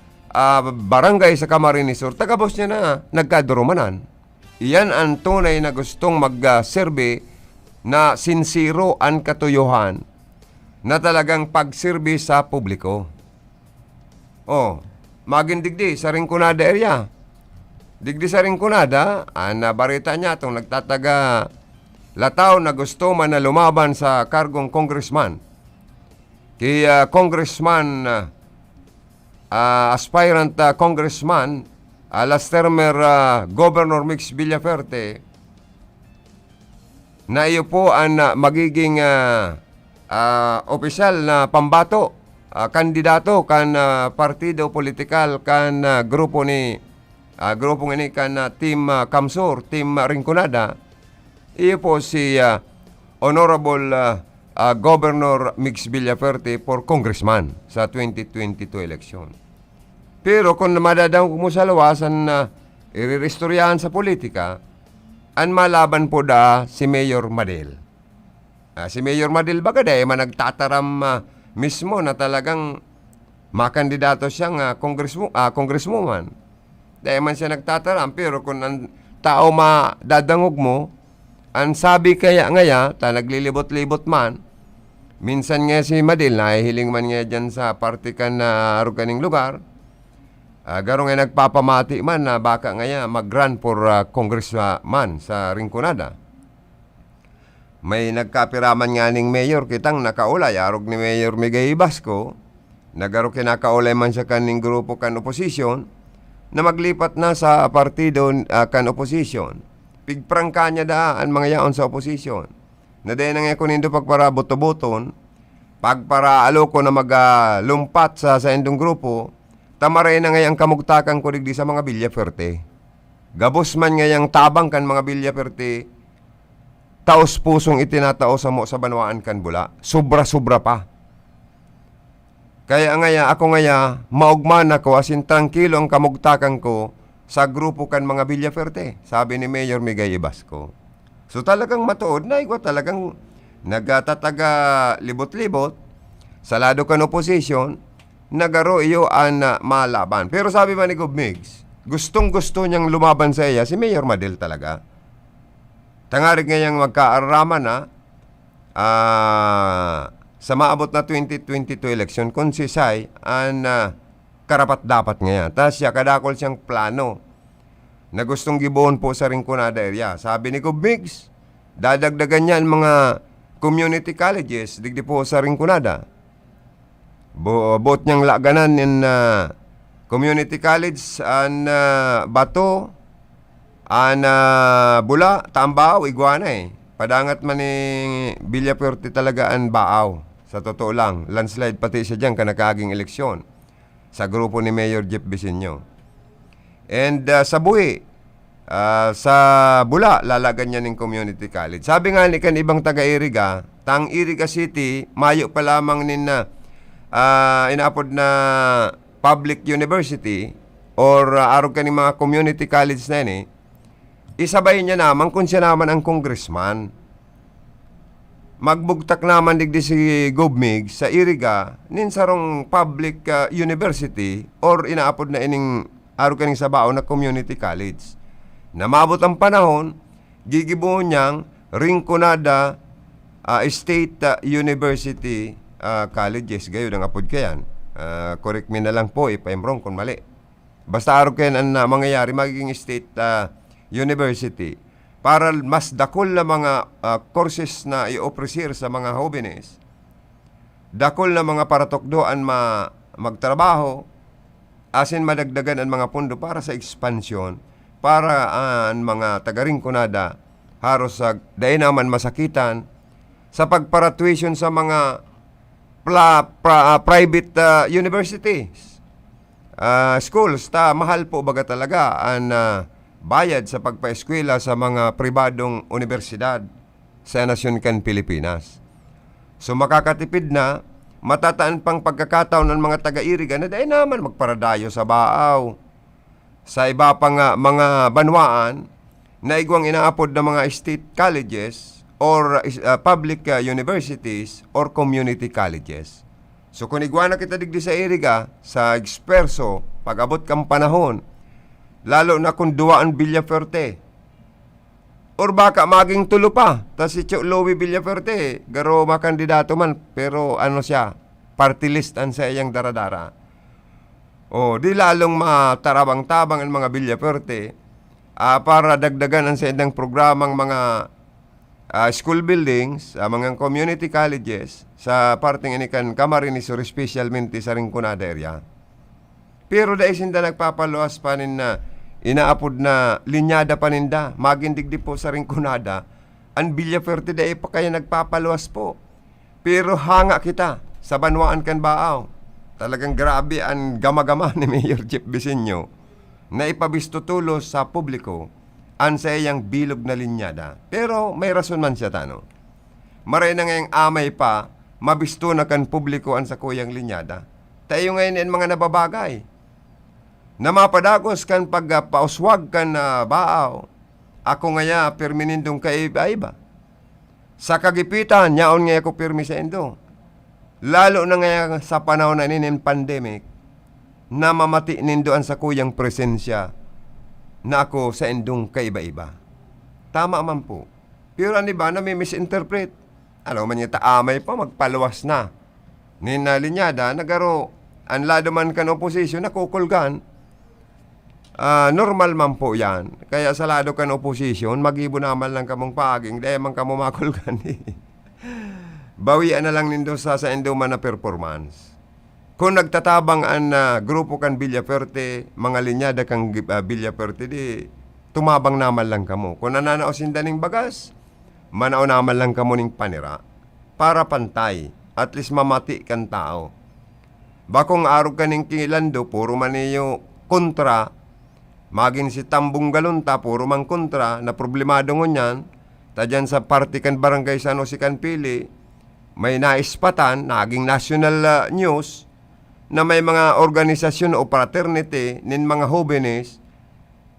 barangay sa Camarines Sur, tagabos niya na nagkadurumanan. Iyan ang tunay na gustong mag-survey na sincero ang katuyuhan na talagang pagserbi sa publiko. Oh, maging digdi sa Rinconada area. Digdi sa Rinconada, barita niya itong nagtataga lataw na gusto man na lumaban sa kargong congressman. Kay congressman, aspirant congressman, last termer Governor Mix Villaferte, na iyo po ang magiging opisyal na pambato, kandidato kan partido politikal kan grupo ni kan Team Camsur, Team Rinconada. Iyo po si Honorable Governor Mix Villaferte for congressman sa 2022 election. Pero kung madadaw mo sa lawasan na irerestoryahan sa politika, ang malaban po da si Mayor Madel. Si Mayor Madel baga dahil managtataram mismo na talagang makandidato siyang congresswoman. Dahil man siya nagtataram, pero kung ang tao madadangog mo, ang sabi kaya ngaya, naglilibot-libot man, minsan nga si Madel, nahihiling man nga dyan sa partikan na aruganing lugar, garo nga nagpapamati man na baka ngaya mag-run for congressman sa Rinconada. May nagkapiraman nga ning mayor kitang nakaulay, arog ni Mayor Migay Basco, nagaro kinakaulay man siya kaning grupo kan oposisyon, na maglipat na sa partido kan oposisyon. Pigprangka niya daan mga yaon sa oposisyon. Na dahil nga kunindo pagpara boto-boton, pagpara aloko na maglumpat sa indong grupo, tamaray na ngayang kamugtakan ko digdi sa mga Villaferte. Gabos man ngayang tabang kan mga Villaferte, taos pusong itinatao sa mo sa banwaan kan bula. Sobra-sobra pa. Kaya ako maugman ako asin tranquilo ang kamugtakan ko sa grupo kan mga Villaferte, sabi ni Mayor Migay Basco. So talagang matuod na igwa talagang nagtataga libot-libot sa lado kan oposisyon, nagaro iyo ang malaban. Pero sabi man ni Gob Migs, gustong-gusto niyang lumaban sa iya si Mayor Madel talaga. Tangarig ngayang magkaaraman na sa maabot na 2022 election kung si Sai ang karapat-dapat ngayon. Tapos siya kadakol siyang plano na gustong gibohon po sa Rinconada area. Sabi ni Gob Migs, dadagdagan niya ang mga community colleges digdi po sa Rinconada. Bot niyang laganan in community college an Bato, an Bula, Tambao, Iguana Padangat man ni Villaferte talaga ang Baaw. Sa totoo lang, landslide pati siya dyan kanakaging eleksyon sa grupo ni Mayor Jeff Vicenio. And sa Buhi, sa Bula, lalagan niya ng community college. Sabi nga ni kan ibang taga-Iriga, tang Iriga City, mayo pa lamang nina inaapod na public university or arog ka ng mga community college na yun isabay niya naman kung siya naman ang congressman. Magbugtak naman digdi si Gob Migs sa Iriga nin sarong public university or inaapod na ining arog ka ng sabao na community college. Na maabot ang panahon, gigibuon niyang Rinconada State University colleges. Gayo ng apod kayan. Correct me na lang po if I'm wrong kung mali. Basta arog kayan ang mangyayari magiging state university para mas dakol na mga courses na i-ofrecer sa mga jóvenes. Dakol na mga paratokdoan magtrabaho asin madagdagan ang mga pondo para sa expansion para ang mga taga-Rinconada haros sa dahil naman masakitan sa pagparatuition sa mga private universities, schools. Mahal po baga talaga ang bayad sa pagpaeskwela sa mga pribadong universidad sa nasyon kan Pilipinas. So makakatipid na, matataan pang pagkakataon ng mga taga-Iriga na dahil naman magparadayo sa Baaw, sa iba pang mga banwaan na igwang inaapod ng mga state colleges or public universities or community colleges. So kung igwana kita digdi sa Iriga, sa Experso, pag-abot kang panahon, lalo na kung duwaan Villaferte, or baka maging tulo pa, tas si Chok Louie Villaferte, garo makandidato man, pero ano siya, party list an sa iyang daradara. O, di lalong matarabang-tabang ang mga Villaferte para dagdagan ang sa indang programang mga school buildings, mga community colleges, sa parting inikan Camarines or specialmente sa Rinconada area. Pero dahil sinda nagpapaluas pa nin na inaapod na linyada paninda, magindigdi po sa Rinconada, ang Villaferte dahil pa kaya nagpapaluas po. Pero hanga kita sa banwaan kan Baaw. Talagang grabe ang gama-gama ni Mayor Jeff Vicenio na ipabisto tulos sa publiko ang sa iyang bilog na linyada. Pero may rason man siya tano. Maray na ngayong amay pa, mabisto na kan publiko ang sa kuyang linyada. Tayo ngayon ang mga nababagay. na mapadagos kan pagpauswag kan baaw. Ako ngaya perminindong kaiba-iba. Sa kagipitan, yaon nga ako pirmi sa indo. Lalo na nga sa panahon na inin pandemic, na mamati nindoan sa kuyang presensya na ako sa indong kaiba-iba. Tama man po. Pero ano ba na may misinterpret? Alam man niya taamay pa, magpaluwas na. Linyada, nagaro, ang lado man kan oposisyon, nakukulgan. Normal man po yan. Kaya sa lado kan oposisyon, mag-ibo naman lang kamong paging, dahil man kamo makulgan. Bawian na lang nindo sa indo man na performance. Kung nagtatabang ang grupo kan Villaferte, mga linyada kang Villaferte, di tumabang naman lang kamo. Kung nananaosin daning bagas, manao naman lang kamo ning panira para pantay, at least mamati kan tao. Bakong arog kaning kilando, puro maniyo kontra, maging si Tambong Galunta, puro man kontra, na problemado ngunyan, tadyan sa party kan Barangay San Jose kan Pili, may naispatan, naging national news, na may mga organisasyon o fraternity nin mga jóvenes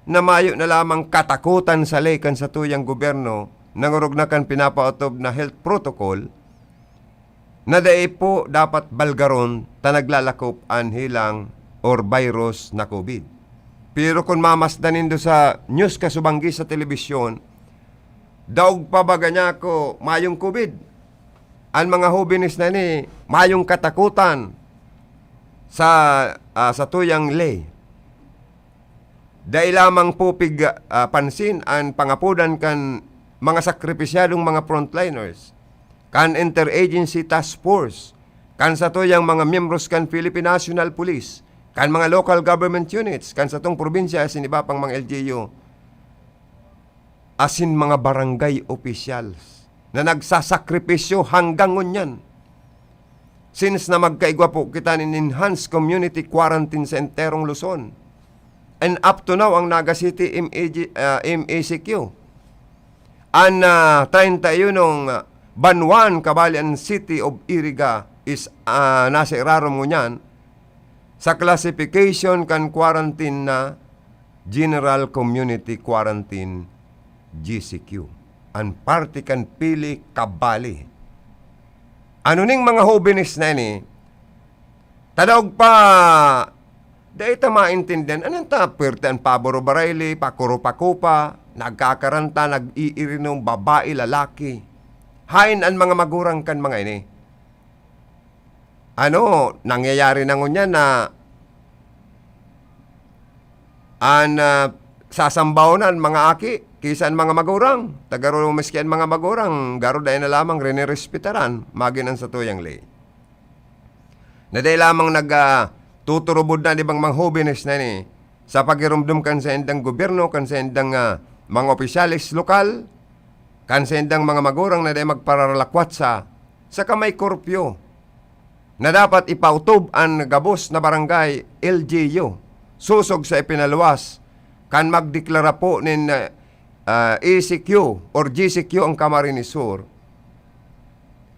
na mayo na lamang katakutan sa lekan sa tuyang gobyerno nangurog na kan pinapautob na health protocol na dae po dapat balgaron ta naglalakop an hilang or virus na COVID. Pero kung mamasdanin do sa news kasubanggi sa telebisyon, daog pa baga niya ko mayong COVID. Ang mga jóvenes na ni mayong katakutan sa tuyang lay. Dahil lamang po pansin ang pangapudan kan mga sakripisyadong mga frontliners, kan interagency task force, kan sa tuyang mga miyembros kan Philippine National Police, kan mga local government units, kan sa tong probinsya, asin iba pang mga LGU, asin mga barangay officials, na nagsasakripisyo hanggang ngunyan. Since na magkaigwa po kita in enhanced community quarantine sa enterong Luzon. And up to now, ang Naga City MECQ. Ang 31 Banwan, Cabalian City of Iriga is nasa irarom ngunyan sa classification kan quarantine na General Community Quarantine GCQ. Ang party kan Pili Kabali. Ano ning mga jóvenes na ini, tadawag pa, dahil ta maintindihan, anong ta, pwerte ang paboro barayli, pakuro-pakupa, nagkakaranta, nag-iirinong babae, lalaki, hain ang mga magurang kan mga ini. Ano, nangyayari na ngunyan na sasambahonan mga aki, kisan mga magurang, tagaro miskian mga magurang, garo dahil na lamang rinirespetaran, maginan sa tuyang lay. Na dahil lamang tuturubod na di bang mga jóvenes na ni, sa pagirumdum kan sa endang gobyerno, kan sa endang mga opisyalis lokal, kan sa endang mga magurang na dahil magparalakwat sa kamay korpyo, na dapat ipautob ang gabos na barangay LGU, susog sa ipinaluwas, kan magdeklara po nin ECQ or GCQ ang Camarines Sur,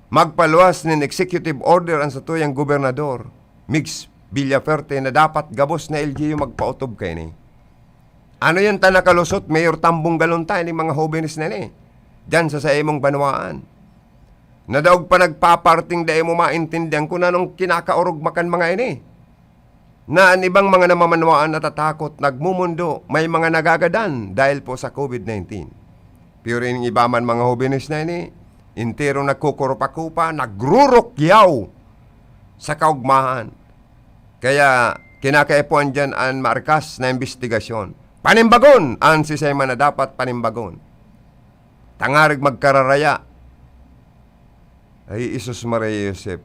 magpaluwas nin executive order ang sa tuyang gobernador Mix Villaferte na dapat gabos na LGU magpautob kayo ni. Ano yan ta nakalusot, Mayor Tambong Galunta, ni mga jóvenes na ni, dyan sa imong banwaan. Na daog pa nagpaparting dahil mo maintindihan kung anong kinakaurog makan mga ini. Na ang ibang mga namamanwaan natatakot, nagmumundo, may mga nagagadan dahil po sa COVID-19. Pero yung iba man mga jóvenes na ini, intero nagkukurupa-kupa, nagrurukyaw sa kaugmahan. Kaya kinakaipuan dyan ang markas na investigasyon. Panimbagon ang sistema na dapat panimbagon. Tangarig magkararaya. Ay, Isus Maria Yosef,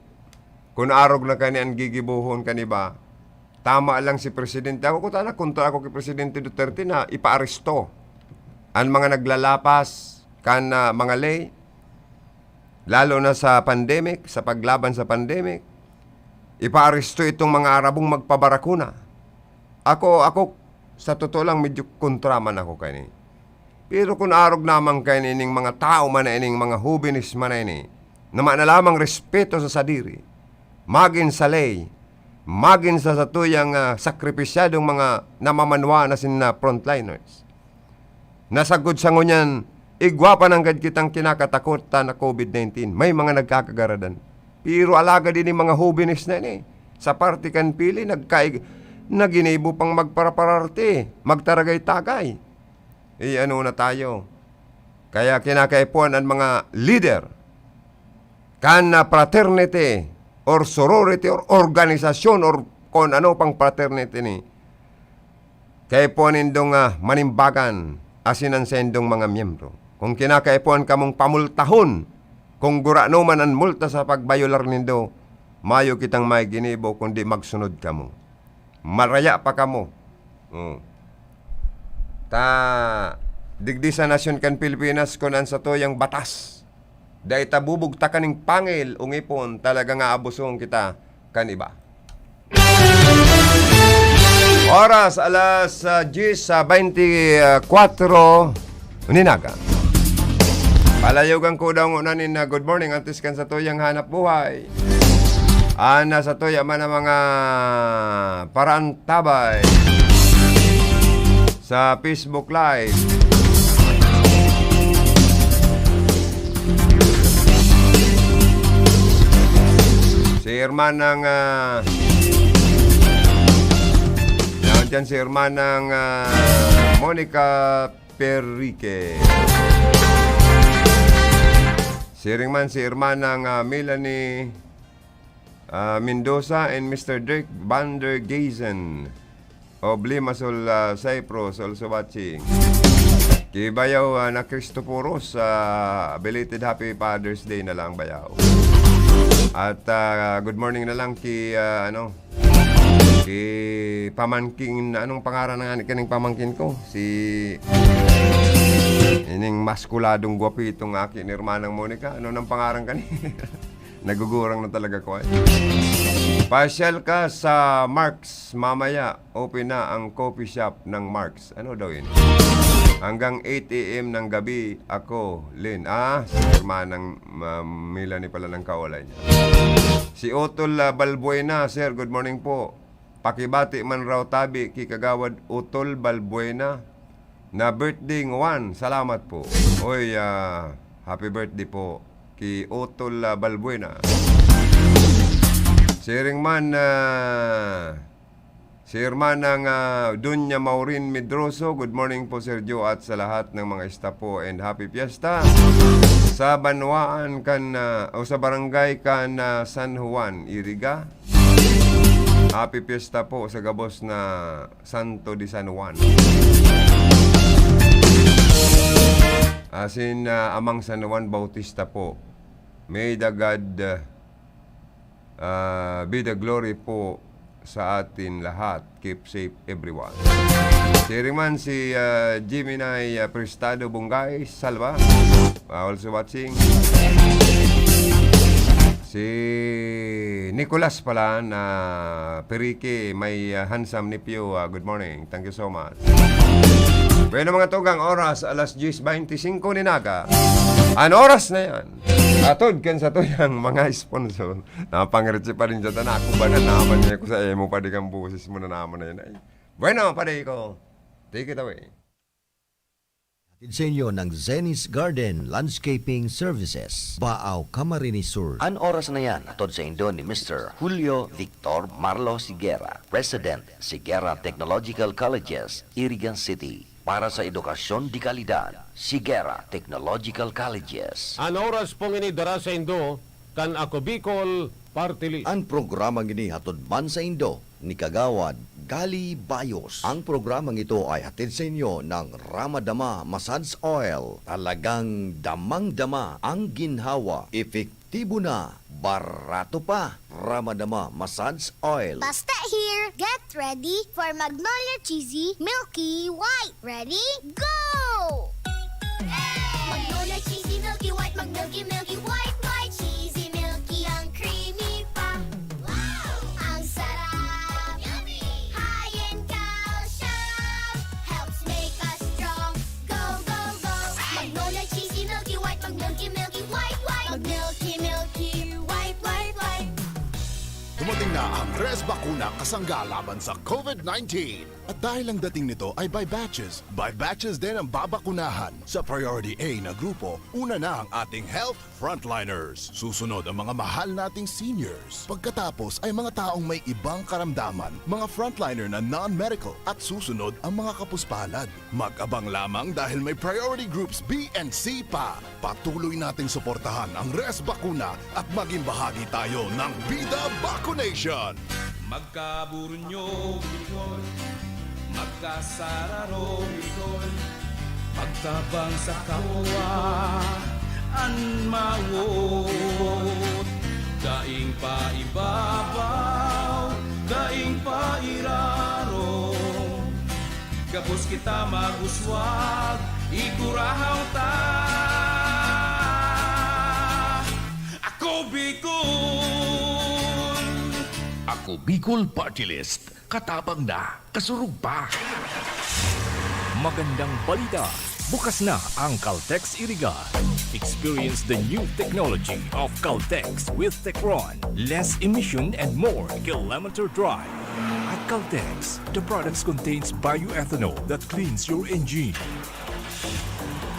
kung arog na kani ang gigibuhon kaniba, tama lang si Presidente. Ako kutana, kontra ako kay Presidente Duterte na ipaaresto ang mga naglalapas kan mga lay, lalo na sa pandemic, sa paglaban sa pandemic. Ipaaresto itong mga Arabong magpabarakuna. Ako, sa totoo lang, medyo kontra man ako kani. Pero kung arog naman kayo ining mga tao man na ining mga jóvenes man na ini, na lamang respeto sa sadiri, magin sa lay, magin sa satuyang sakripisyadong mga namamanwa na sina frontliners. Nasagod sa ngunyan, igwa pa ng kitang kinakatakutan na COVID-19. May mga nagkakagaradan. Pero alaga din yung mga hobinis na yun Sa party kan pili, naginibo pang magparapararte, magtaragay-tagay. Ano na tayo? Kaya kinakaipuan ang mga leader kan fraternity or sorority or organisasyon or kung ano pang fraternity ni. Kaipuan indong manimbagan asinan sa indong mga miyembro. Kung kinakaipuan kamong pamultahon, kung gurano man ang multa sa pagbayolar nindo, mayo kitang may ginibo kundi magsunod kamo. Maraya pa kamo. Digdi sa nasyon kan Pilipinas kunan sa toyang batas. Dahil tabubugta kaning pangil ungipon talaga nga abusong kita kan iba. Oras alas 10:24 ninaga. Palayogan ko daw unanin na good morning antes kan sa toyang hanap buhay. Ana sa toya man ang mga paraan tabay sa Facebook Live. Si Hermanang nandiyan si Hermanang Monica Perrique. Si Ringman si Hermanang Melanie Mendoza and Mr. Dirk Van der Geisen of Limassol, Cyprus, also watching. Kay bayaw na Cristoforos, belated Happy Father's Day na lang bayaw. At good morning na lang kay kay pamangkin, anong pangalan ng kaning pamangkin ko? Si ining maskuladong gwapitong akin ni Hermanang Monica. Ano nang pangalan kanina? Nagugurang na talaga ko. Pasyal ka sa Marks mamaya. Open na ang coffee shop ng Marks. Ano daw yun? Hanggang 8 a.m. ng gabi ako, Lynn. Si Hermanang Melanie pala ng kaulay niya. Si Otol Balbuena, sir, good morning po. Pakibati man raw tabi kikagawad Otol Balbuena na birthday ng 1. Salamat po. Oy, happy birthday po kay Otol Balbuena. Si Ringman si Hermanang Dunya Maurin Medroso, good morning po Sir Joe at sa lahat ng mga staff po and happy fiesta sa Banwaan kan o sa barangay kan San Juan, Iriga. Happy fiesta po sa gabos na Santo de San Juan. Asin Amang San Juan Bautista po. May the God be the glory po sa atin lahat. Keep safe everyone. Sharing man si Jiminay Prestado Bungay Salva, also watching. Si Nicolas pala na Perike, may handsome nephew. Good morning. Thank you so much. Bueno mga tugang, oras alas 10:25 ninaga. An oras na yan. Atod kan sa to yung mga sponsor. Napangritsi pa rin dyan na ako ba na naman niya ko sa emo pa di kang busis mo na naman na yun ay. Bueno, pare ko. Take it away. Hatid sa inyo ng Zenis Garden Landscaping Services, Baaw, Camarines Sur. An oras na yan, atod sa indo ni Mr. Julio Victor Marlo Sigera, President, Sigera Technological Colleges, Irigan City. Para sa edukasyon di kalidad, Sigera Technological Colleges. An oras pong inidara sa Indo, kan ako Bicol Party List. Ang programang ini hatod man sa Indo ni Kagawad Gali Bayos. Ang programang ito ay hatid sa inyo ng Ramadama Massage Oil. Talagang damang-dama ang ginhawa. Epektibo na, barato pa. Ramadama Massage Oil. Basta here, get ready for Magnolia Cheesy Milky White. Ready? Go! Magnolia Cheesy Milky White, Milky White, White, Cheesy Milky, ang creamy pa. Wow! Ang sarap! Yummy! High in calcium, helps make us strong. Go, go, go! Magnolia Cheesy Milky White, Milky White, White, Milky White, White, White. Dumating Dumating na ang Res Bakuna kasangga laban sa COVID-19. At dahil ang dating nito ay by batches din ang babakunahan. Sa Priority A na grupo, una na ang ating health frontliners. Susunod ang mga mahal nating seniors. Pagkatapos ay mga taong may ibang karamdaman, mga frontliner na non-medical. At susunod ang mga kapuspalad. Mag-abang lamang dahil may priority groups B and C pa. Patuloy nating suportahan ang Res Bakuna at maging bahagi tayo ng Bida Vaccination. Magkaburunyo, Bicol. Magkasararo, Bicol. Pagtabang sa kawa, anmawot. Daing pa ibabaw, daing pa iraro. Gabos kita maguswag, ikurahaw ta. Ako Bicol! Ako Bicol Party List. Katabang na, kasurug pa. Magandang balita. Bukas na ang Caltex Iriga. Experience the new technology of Caltex with Techron. Less emission and more kilometer drive. At Caltex, the products contains bioethanol that cleans your engine.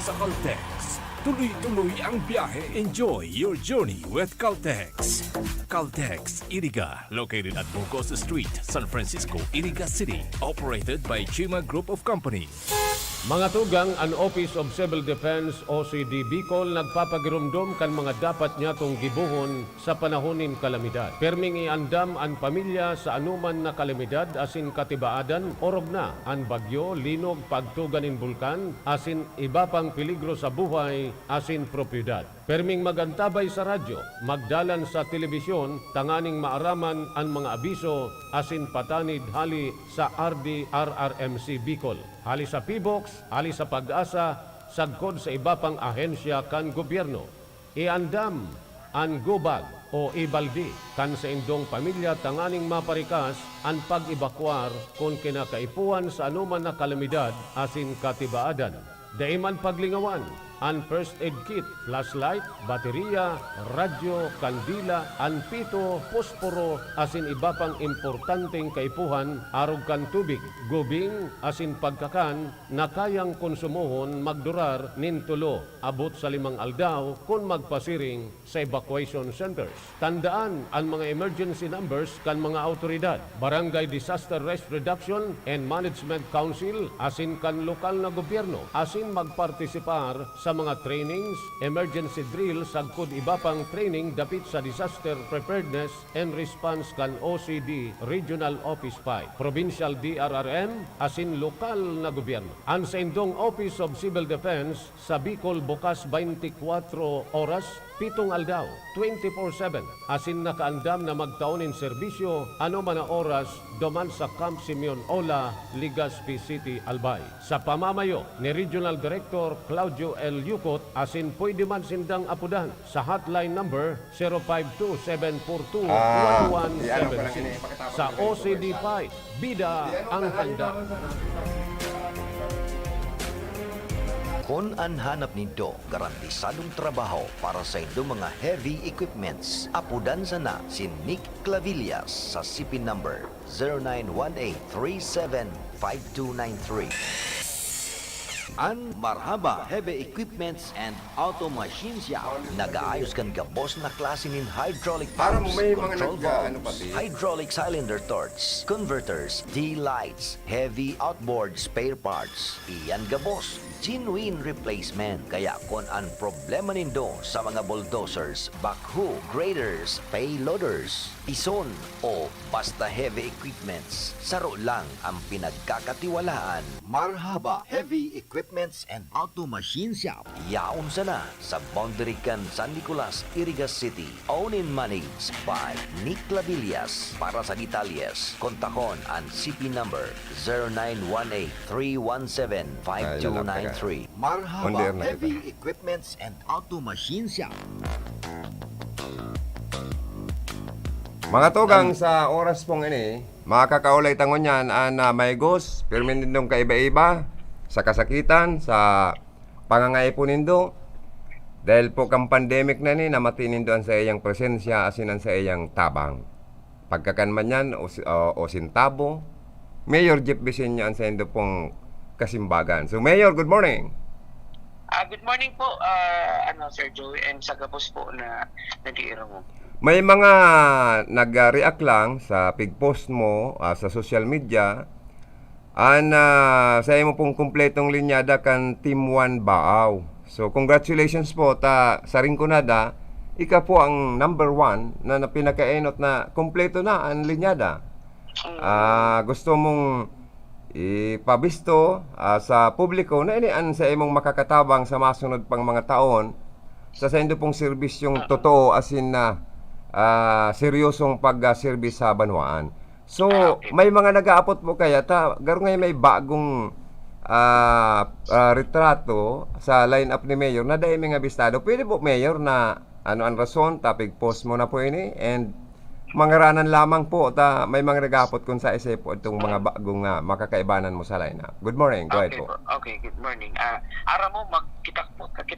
Sa Caltex, tuloy-tuloy ang biyahe. Enjoy your journey with Caltex. Caltex Iriga, located at Burgos Street, San Francisco, Iriga City. Operated by Chima Group of Companies. Mga tugang, ang Office of Civil Defense OCD Bicol nagpapagirumdum kan mga dapat niya tong gibuhon sa panahonin kalamidad. Perming iandam ang pamilya sa anuman na kalamidad asin katibaadan, orog na ang bagyo, linog, pagtuganin bulkan, asin iba pang peligro sa buhay, asin propiedad. Perming magantabay sa radyo, magdalan sa telebisyon, tanganing maaraman ang mga abiso, asin patanid hali sa RDRRMC Bicol. Hali sa PBOX, hali sa Pag-asa, sagkod sa iba pang ahensya kan gobyerno. Iandam ang gubag o ibaldi kan sa indong pamilya tanganing maparikas ang pag-ibakwar kung kinakaipuan sa anuman na kalamidad asin katibaadan. Daiman paglingawan ang first aid kit, flashlight, baterya, radyo, kandila, anpito, posporo, asin iba pang importanteng kaipuhan, arog kan tubig, gubing, asin pagkakan, na kayang konsumohon magdurar nintulo, abot sa 5 aldaw kung magpasiring sa evacuation centers. Tandaan ang mga emergency numbers kan mga autoridad, Barangay Disaster Risk Reduction and Management Council, asin kan lokal na gobyerno, asin magpartisipar sa mga trainings, emergency drill, sagkod iba pang training dapit sa disaster preparedness and response kan OCD Regional Office 5, Provincial DRRM, asin lokal na gobyerno. Ang sa indong Office of Civil Defense sa Bicol bukas 24 oras, 7 aldaw, 24/7, asin nakaandam na magtaonin serbisyo ano man na oras duman sa Camp Simeon Ola, Legazpi City, Albay. Sa pamamayo ni Regional Director Claudio L. Yucot, asin pwede man sindang apudan sa hotline number 052-742-1176. Sa OCD5, bida ang handa. Kung ang hanap nito, garantisadong trabaho para sa inyong mga heavy equipments, apudan sana si Nick Clavillas sa CP number 0918-375293. Ang Marhaba Heavy Equipments and Auto Machine Shop. Nag-aayos kan gabos na klase ng hydraulic pumps, control valves, hydraulic cylinder torch, converters, D-lights, heavy outboard spare parts. Iyan gabos, genuine replacement. Kaya kung ang problema nindo sa mga bulldozers, backhoe, graders, payloaders, ison o basta heavy equipments, saro lang ang pinagkakatiwalaan. Marhaba Heavy Equipments and Auto Machine Shop. Yaon sana sa boundary kan San Nicolas, Iriga City. Owned and managed by Nick Clavillas. Para sa detalyes, kontakon ang CP number 0918-317-5293. Marhaba Heavy Equipments and Auto Machine Shop. Mga tugang, sa oras pong ini, makakaulay tangon yan na may gos, pirmin nindong kaiba-iba, sa kasakitan, sa pangangay po nindo. Dahil po kang pandemic na ni, namati nindo ang sa iyang presensya, asinan sa iyang tabang. pagkakanman yan o Sintabo, Mayor Jeff Vicenyo ang sendo pong kasimbagan. So Mayor, good morning. Good morning po, Sir Joey, and sa gabos po na nag-iiro mo. May mga nag-react lang sa pig-post mo sa social media sa imo pong kumpletong linyada kan Team 1 Baaw. So congratulations po sa Rinconada, ika po ang number 1 na pinakaenot na kumpleto na ang linyada. Gusto mong ipabisto sa publiko na inian sa imong makakatabang sa masunod pang mga taon sa sendo pong serbisyong totoo asin na seryosong pag-service sa banwaan. So, may mga nag-aapot po kaya garo ngayon may bagong retrato sa lineup ni Mayor na dahil mga bistado. Pwede po, Mayor, na ano ang rason, post mo na po ini, and mangaranan lamang po may mga nag-aapot kung sa isa po itong mga bagong makakaibanan mo sa lineup. Good morning, go ahead po. Okay, good morning. Ara mo, kita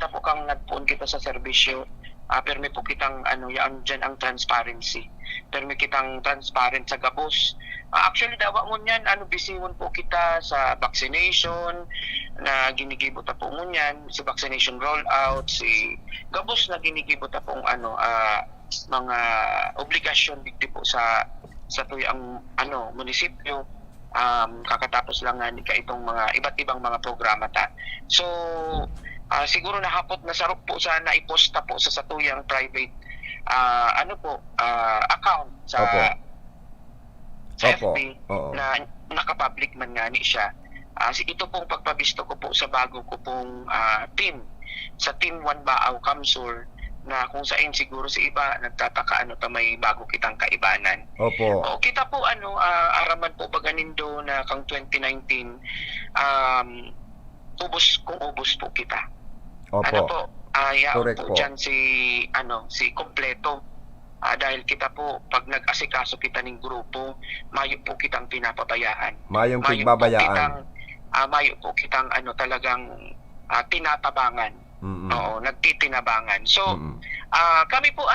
po kang nagpuon kita sa serbisyo. Permi po kitang yan dyan ang transparency. Permi kitang transparent sa gabos. Actually, dawa mo niyan, bisiwon po kita sa vaccination na ginigibot po mo niyan, si vaccination rollout, si gabos na ginigibot pong mga obligasyon digdi po sa tuyang munisipyo. Kakatapos lang nga nika itong mga iba't ibang mga programa ta. So siguro nahapot na sarap po sana iposta po sa tuyang private account sa FB na nakapublic man nga ni siya. Ito pong pagpabisto ko po sa bago ko pong team sa Team 1 Baaw Kamsur, na kung saan siguro sa iba nagtataka may bago kitang kaibanan. Opo. O kita po araman po baganindo na kang 2019 ubos po kita. Opo. Correct po po. Diyan si kompleto. Dahil kita po pag nag-asikaso kita ng grupo, mayo po kitang pinapabayaan. Mayong pigbabayaan. Mayo po kitang talagang tinatabangan. Oo, nagtitinabangan. So, kami po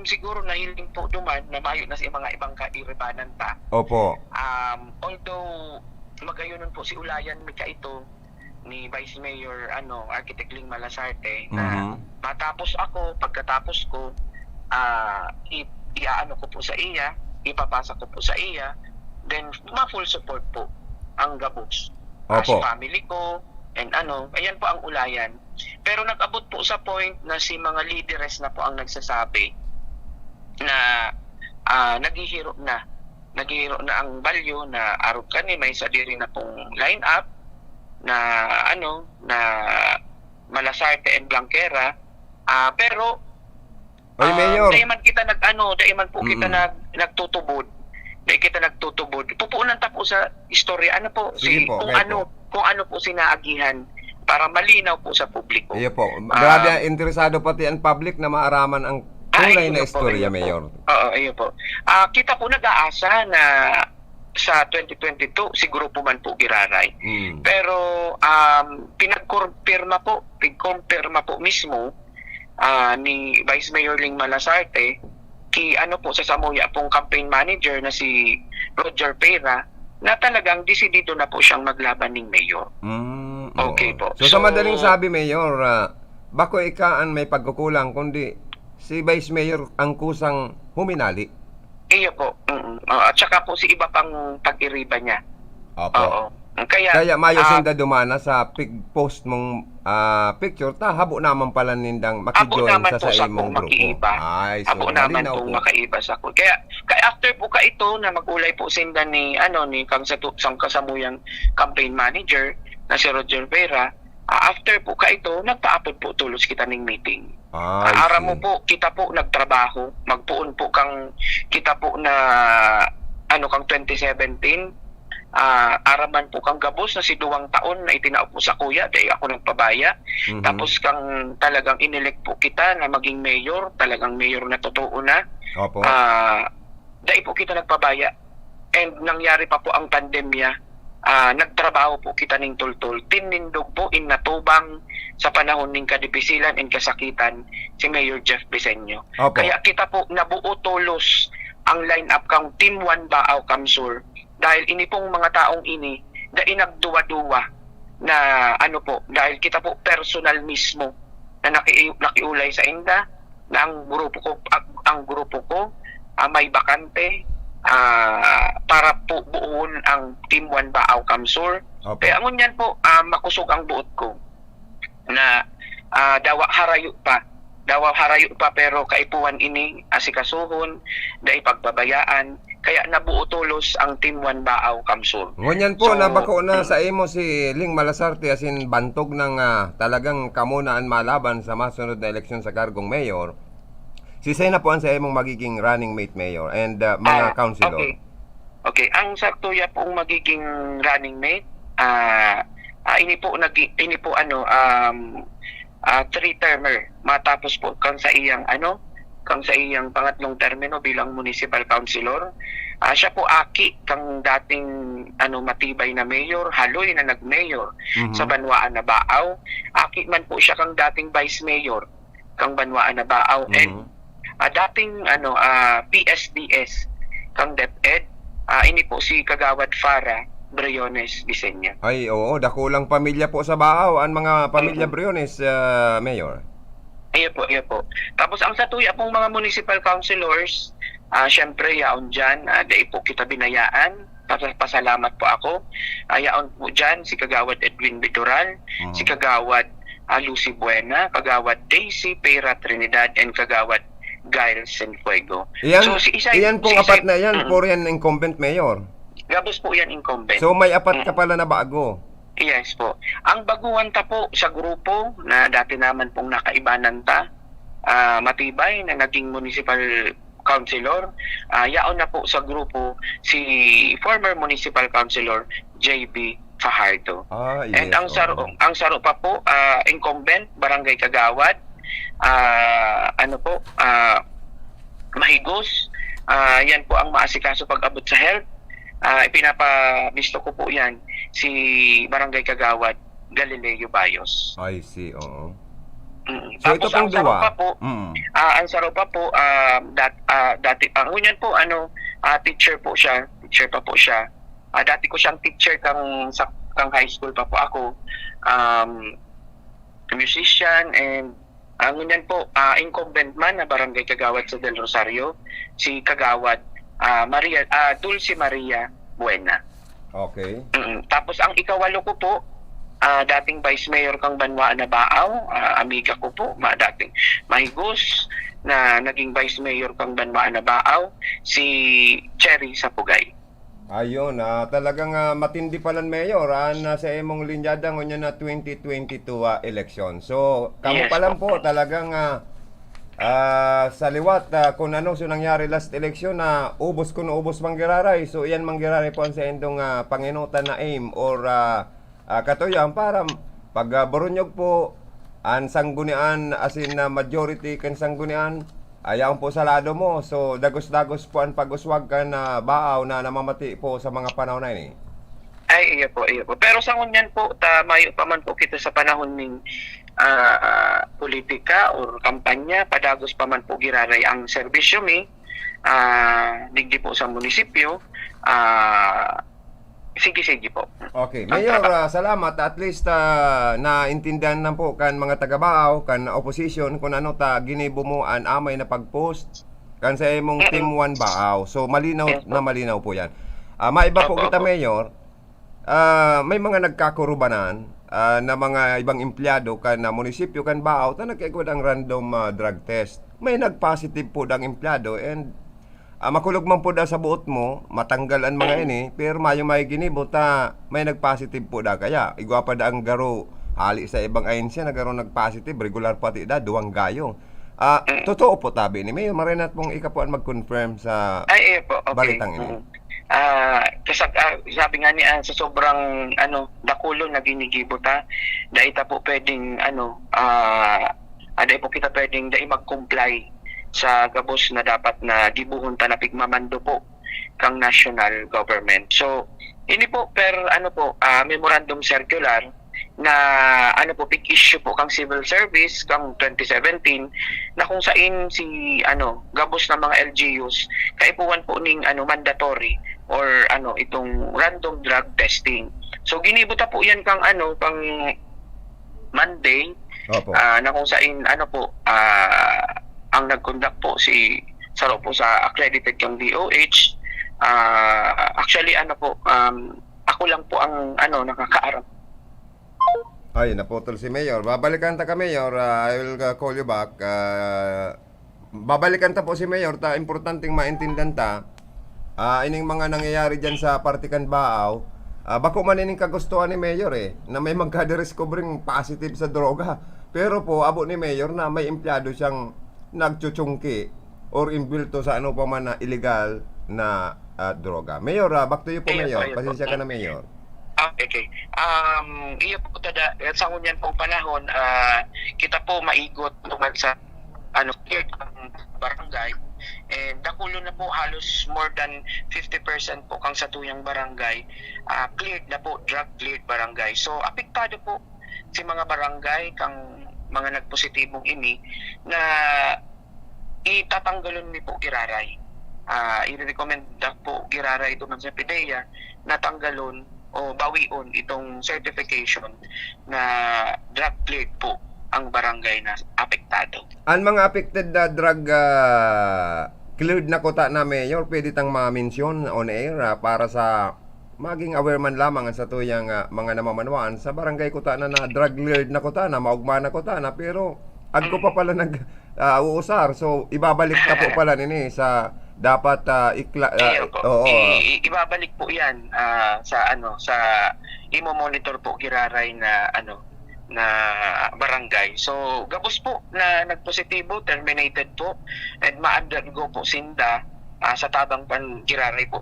siguro nahiling po duman na mayo na sa mga ibang kairibanan ta. Opo. Although magayonon po si Ulayan Mika ito ni Vice Mayor Architect Ling Malasarte na pagkatapos ko iaano ko po sa iya, ipapasa ko po sa iya, then full support po ang gabos. Sa family ko, and ayan po ang Ulayan. Pero nag-abot po sa point na si mga leaders na po ang nagsasabi na naghihiro na ang balyo na arog kani may sadiri na pong line up na na Malasarte and Blanquera, pero Mayor, dahil man kita nagtutubod. Dahil kita nagtutubod. Pupuunan ta po sa istorya kung ano po sinaagihan para malinaw po sa publiko. Iyo po. Grabe interesado pati ang public na maaraman ang tunay na istorya, Mayor. Oo, iyo po. Kita po nag-aasa na sa 2022 siguro po man po giraray. Pero pinag-confirma po mismo ni Vice Mayor Ling Malasarte sa Samuya pong campaign manager na si Roger Pera na talagang desidido na po siyang maglaban ng mayor. Okay po. So sa madaling sabi, Mayor, bako ikaan may pagkukulang kundi si Vice Mayor ang kusang huminali. Iyo po. At saka po si iba pang pag-iriba niya. Opo. Kaya mayo sinda dumana sa post mong picture habo naman pala nindang makijoin sa imong grupo. Habo naman po makaiba sa ko. Kaya after po ka ito na magulay po sinda ni kang kasamuyang campaign manager na si Roger Vera, after po ka ito nagpaapod po tulos kita ning meeting. Ara mo po kita po nagtrabaho, magpuon po kang kita po na kang 2017 araman po kang gabos na si 2 taon na itinao po sa kuya dahil ako nagpabaya. Tapos kang talagang inelect po kita na maging mayor, talagang mayor na totoo na. Opo. Dahil po kita nagpabaya and nangyari pa po ang pandemya. Nagtrabaho po kita ning tultul, tinindog po natubang sa panahon ning kadibisilan and kasakitan si Mayor Jeff Vicenyo. Kaya kita po nabuo tulos ang line-up kang Team 1 Baaw Kamsur dahil ini pong mga taong ini da inagduwa-duwa na ano po, dahil kita po personal mismo na nakiulay sa inda na ang grupo ko may bakante para po buuin ang Team 1 Baaw Kamsur. Kaya ngunyan po makusog ang buot ko na dawa harayo pa pero kaipuan ini asikasuhon da ipagbabayaan kaya nabuo tulos ang Team 1 Baaw Kamsur. Ngunyan po, nabako na sa imo si Ling Malasarte asin bantog ng talagang kamunaan malaban sa masunod na eleksyon sa kargong mayor. Si Sena po ang sa imong magiging running mate mayor and mga councilor. Okay, ang saktuya pong magiging running mate, ini po 3-termer matapos po kang sa iyang pangatlong termino bilang municipal councilor. Siya po aki kang dating matibay na mayor, haloy na nag-mayor sa Banwaan na Baaw. Aki man po siya kang dating vice mayor kang Banwaan na Baaw and dating PSDS kang DepEd. Ini po si Kagawad Farah Briones Disenya. Ay, oo, dakulang pamilya po sa Baaw ang mga pamilya Briones, Mayor. Iyo po. Tapos ang satuya pong mga municipal councilors, syempre yaon dyan, dahil po kita binayaan. Pasalamat po ako. Yaon po dyan si Kagawad Edwin Bitoral, si Kagawad Lucy Buena, Kagawad Daisy Pera Trinidad, and Kagawad Giles Sanfuego. Iyan pong apat na yan, po yan incumbent mayor. Gabos po yan incumbent. So may apat ka pala na bago. Yes po. Ang baguhan ta po sa grupo na dati naman pong nakaibanan ta, matibay na naging municipal councilor, yaon na po sa grupo si former municipal councilor JB Fajardo. Yes, and ang saro pa po, incumbent Barangay Kagawad, Mahigos, yan po ang maasikaso pag-abot sa health. Ipinapabisto ko po yan si Barangay Kagawad Galileo Bayos. I see, oo. So ito pong dua. Ang saro pa po, dati, ngunyan po, teacher pa po siya. Dati ko siyang teacher kang high school pa po ako. Musician and ngunyan po, incumbent man na Barangay Kagawad sa Del Rosario, si Kagawad Dulce Maria Buena. Okay. Tapos ang ikawalo ko po, dating Vice Mayor kang Banwaan na Baaw, amiga ko po, dating Mahigos na naging Vice Mayor kang Banwaan na Baaw, si Cherry Sapugay. Ayun, talagang matindi palan mayor sa imong linyada ngunyan na 2022 election. So, kamo pa lang po talagang sa liwat kung ano nangyari last election na ubos manggiraray. So, iyan manggiraray po sa indong panginutan na aim or katuyan para pag Borunyog po ang sanggunian asin na majority kan sanggunian ayaw po sa lado mo. So, dagos-dagos po ang pag-uswag ka na Baaw na namamati po sa mga panahon na ini. Ay, iyo po. Pero sa ngunyan po, mayo pa man po kita sa panahon ng politika or kampanya, padagos pa man po giraray ang serbisyo digdi po sa munisipyo. Sige po. Okay. Mayor, salamat. At least naintindihan na po kan mga taga-Baaw, kan opposition, kung ano ginibo mo an amay na pag-post kan sa imong Team 1 Baaw. So, malinaw po yan. Maiba po kita, Mayor. May mga nagkakurubanan na mga ibang empleyado kan na munisipyo kan Baaw na nagkaigod ang random drug test. May nag-positive po dang empleyado and makulog man po sa buot mo, matanggal ang mga ini, pero may ginibo may nag-positive po kaya igwa pa ang garo hali sa ibang ahensya na garo nag-positive, regular pati duwang gayo. Totoo po tabi ni Mayor, marinat pong ikapuan mag-confirm sa balitang ini. Sabi nga niya sa sobrang dakulo na ginigibo daita po pwedeng dahil po kita pwedeng mag-comply sa gabos na dapat na gibuhon na pigmamando po kang national government. So, ini po memorandum circular na big issue po kang civil service kang 2017 na kung saan si gabos na mga LGUs kaipuan po ning mandatory or itong random drug testing. So ginibuta po yan kang pang Monday. Opo. Na kung saan ang nag-conduct po sa loob po sa accredited kang DOH. Actually ako lang po ang nakakaarap. Ay, naputol si Mayor. Babalikan ta ka, Mayor. I will call you back. Babalikan ta po si Mayor. Importanteng maintindihan ta. Ining mga nangyayari dyan sa Partikan Baaw. Bako man ining kagustuhan ni Mayor na may magka-discovering positive sa droga. Pero po, abo ni Mayor na may empleyado siyang nagchuchungki or imbilto sa pa man na illegal na droga. Mayor, back to you po, Mayor. Pasensya ka na, Mayor. Okay. Iyo po sa ngunyan pong panahon, kita po maigot naman sa cleared ang barangay. And dakulo na po halos more than 50% po kang sa tuyang barangay cleared na po, drug cleared barangay. So apektado po si mga barangay kang mga nagpositibong ini na itatanggalon ni po giraray. I-recommend na po giraray ito man sa PDEA na tanggalon o bawion itong certification na drug cleared po ang barangay na apektado. Ang mga affected na drug cleared na kota na, Mayor, pwede tang ma-mention on air para sa maging aware man lamang sa tuyang mga namamanwaan sa barangay kota na drug cleared na kota na maugma na kota na, pero agko pa pala uusar, so ibabalik ka po pala nini sa dapat ibabalik po 'yan sa imo-monitor po giraray na na barangay. So gabos po na nagpositibo, terminated po, and ma-undergo po sinda sa tabang pan giraray po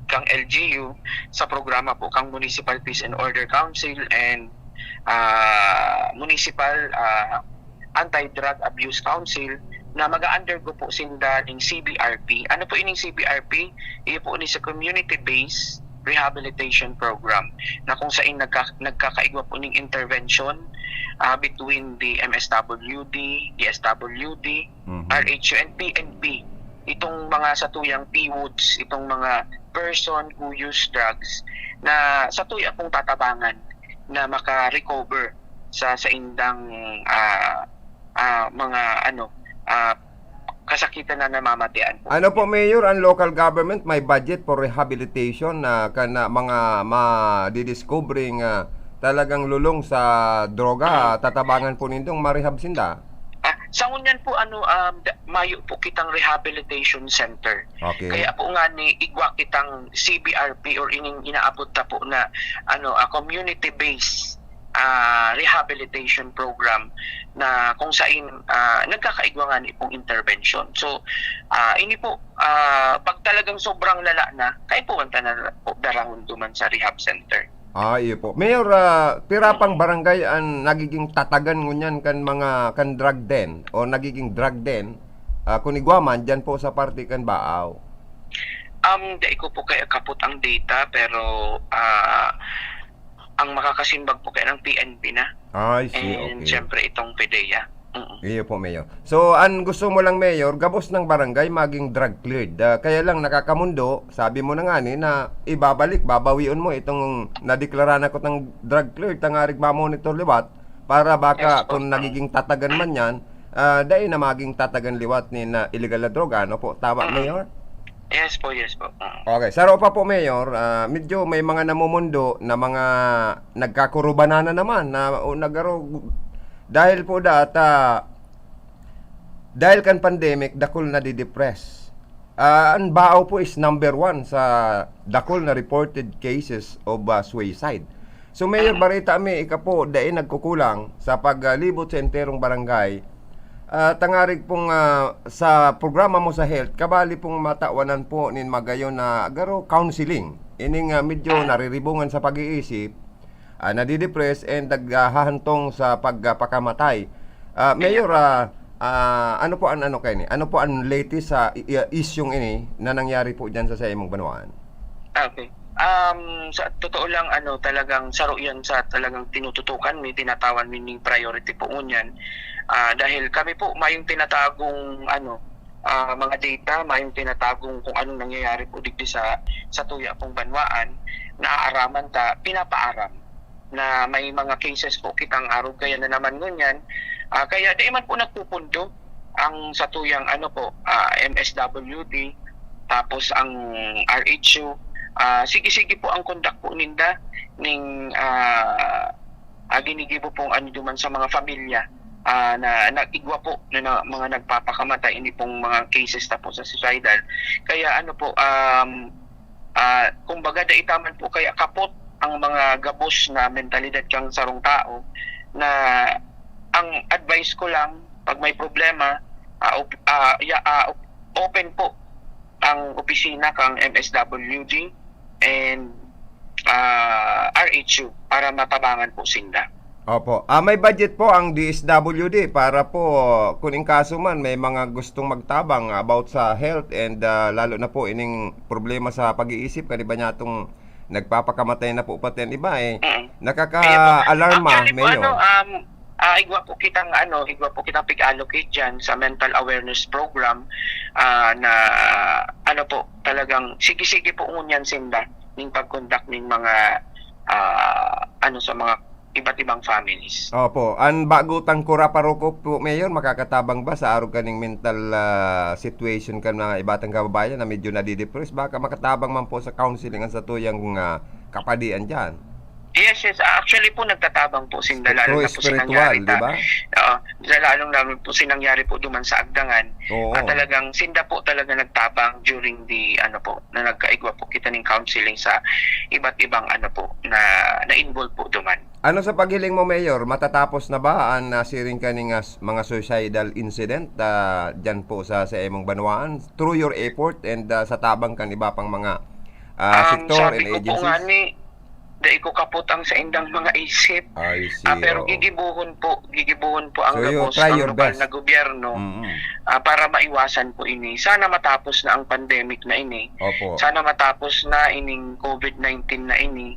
kang LGU sa programa po kang Municipal Peace and Order Council and Municipal Anti-Drug Abuse Council na mag-undergo po sinda ng CBRP. Ano po ining CBRP? Iyo po ni sa community-based rehabilitation program na kung saan nagkakaigwa po ng intervention between the MSWD, DSWD, RHU, and PNP. Itong mga satuyang PWOODs, itong mga person who use drugs na satuya pong tatabangan na maka-recover sa indang mga kasakitan na namamatian po. Ano po, Mayor, ang local government may budget for rehabilitation na kana mga ma-discovering talagang lulong sa droga, tatabangan po nindong marehab sinda? Sa ngunyan po mayo po kitang rehabilitation center. Okay. Kaya po nga ni igwa kitang CBRP or ining inaabot ta po na a community based rehabilitation program na kung saan nagkakaigwa nga ni pong intervention. So ini po pag talagang sobrang lala na kay puwanta na po darahon duman sa rehab center. Iyo po. Mayor, pirapang barangay ang nagiging tatagan ngunyan kan mga drug den o nagiging drug den kunigwaman dyan po sa Partikan Baaw? Di ko po kaya kaput ang data pero ang makakasimbag po kaya ng PNP na. I see, and okay. siyempre itong PDEA. Iyo po, Mayor. So, ang gusto mo lang, Mayor, gabos ng barangay maging drug cleared. Kaya lang nakakamundo, sabi mo na nga na ibabalik, babawion mo itong nadeklara na ko ng drug cleared, tangarig ma-monitor liwat, para baka kung nagiging tatagan man yan, dahil na maging tatagan liwat ni na illegal na droga. Ano po? Tama, Mayor? Yes po. Okay, saro pa po, Mayor. Medyo may mga namumundo na mga nagkakurubana na naman na nagaro dahil po dahil kan pandemic dakol na di-depress. Ang Baaw po is number 1 sa dakol na reported cases of suicide. So Mayor Barita ika po dahil nagkukulang sa paglibot sa enterong barangay. Tangarig pong sa programa mo sa health, kabali pong matawanan po nin magayon na agaro counseling. Ining medyo nariribungan sa pag-iisip, nadidepress and naghahantong sa pagpakamatay. Mayor, ano po ang ano po ang latest sa isyong ini na nangyari po diyan sa imong banwaan? Okay. Sa totoo lang talagang saro yan sa talagang tinututukan mi, tinatawan mi ning priority po ngunyan. Dahil kami po mayong tinatagong mga data, mayong tinatagong kung anong nangyayari po digdi sa tuya pong banwaan, naaaraman ta, pinapaaram na may mga cases po kitang araw kaya na naman ngunyan. Kaya di man po nagpupundo ang sa tuyang MSWD, tapos ang RHU. Sige po ang conduct po ninda ning ginigibo pong duman sa mga pamilya na nag-igwa po na mga nagpapakamatay, hindi pong mga cases na po sa suicidal. Kaya kumbaga daitaman po kaya kapot ang mga gabos na mentalidad kang sarong tao, na ang advice ko lang pag may problema, open po ang opisina kang MSWD and RHU para matabangan po sinda. Opo. May budget po ang DSWD para po kung in kaso man may mga gustong magtabang about sa health and lalo na po ining problema sa pag-iisip kaniba niya itong nagpapakamatay na po pati ang iba nakaka-alarma Mayor. Igwa po kitang pig-allocate dyan sa mental awareness program na talagang sige po ngunyan sinda ning pag-conduct ning mga sa mga iba't ibang families. Opo. Ang bagutang kuraparoko po, Mayor, makakatabang ba sa araw kaning mental situation kan mga ibatang kababayan na medyo nadidepress? Baka makatabang man po sa counseling ang sa tuyang kapadian dyan. Yes. Actually po nagtatabang po sinda, lalo na po spiritual, di ba? Lalong po sinangyari po duman sa Agdangan. Talagang sinda po talaga nagtabang during the na nagkaigwa po kita ng counseling sa iba't ibang na-involve po duman. Ano sa paghiling mo, Mayor, matatapos na ba ang nasiring kaning mga suicidal incident dyan po sa imong banwaan through your effort and sa tabang kan iba pang mga sektor and agencies? Sabi ko po dahil ko kapot ang sa indang mga isip. Pero gigibuhon po ang gabos ng lokal na gobyerno para maiwasan po ini. Sana matapos na ang pandemic na ini. Sana matapos na ining COVID-19 na ini.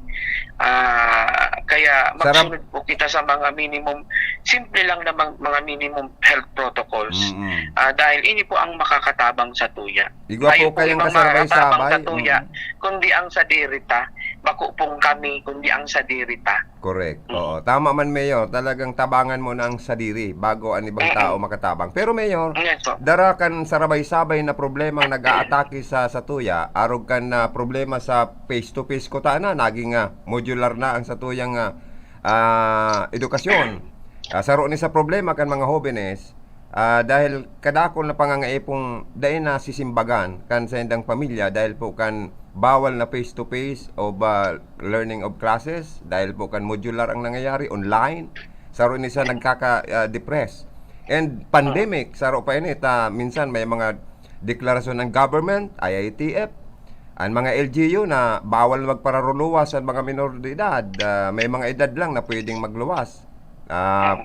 Kaya magsunod po kita sa mga minimum, simple lang na mga minimum health protocols. Dahil ini po ang makakatabang sa tuya. Igwa po kayong kasabay-sabay. Sa tuya, kundi ang sadirita, bako pong kami, kundi ang sadirita. Correct. Oo. Tama man, Mayor. Talagang tabangan mo na ang sadiri bago ang ibang tao makatabang. Pero, Mayor, dara kan sarabay-sabay na problema nag-aatake sa tuya, arog kan na problema sa face-to-face ko na, naging modular na ang sa tuyang edukasyon. Saro ni sa problema kan mga jóvenes, dahil kadakol na pangangaipong dahil na sisimbagan kan sa indang pamilya dahil po kan bawal na face-to-face o learning of classes dahil po kan modular ang nangyayari online, saro ni sa nagkaka-depress. And pandemic, saro pa ini minsan may mga deklarasyon ng government, IITF, ang mga LGU na bawal magpararuluwas ang mga minor de edad. May mga edad lang na pwedeng magluwas.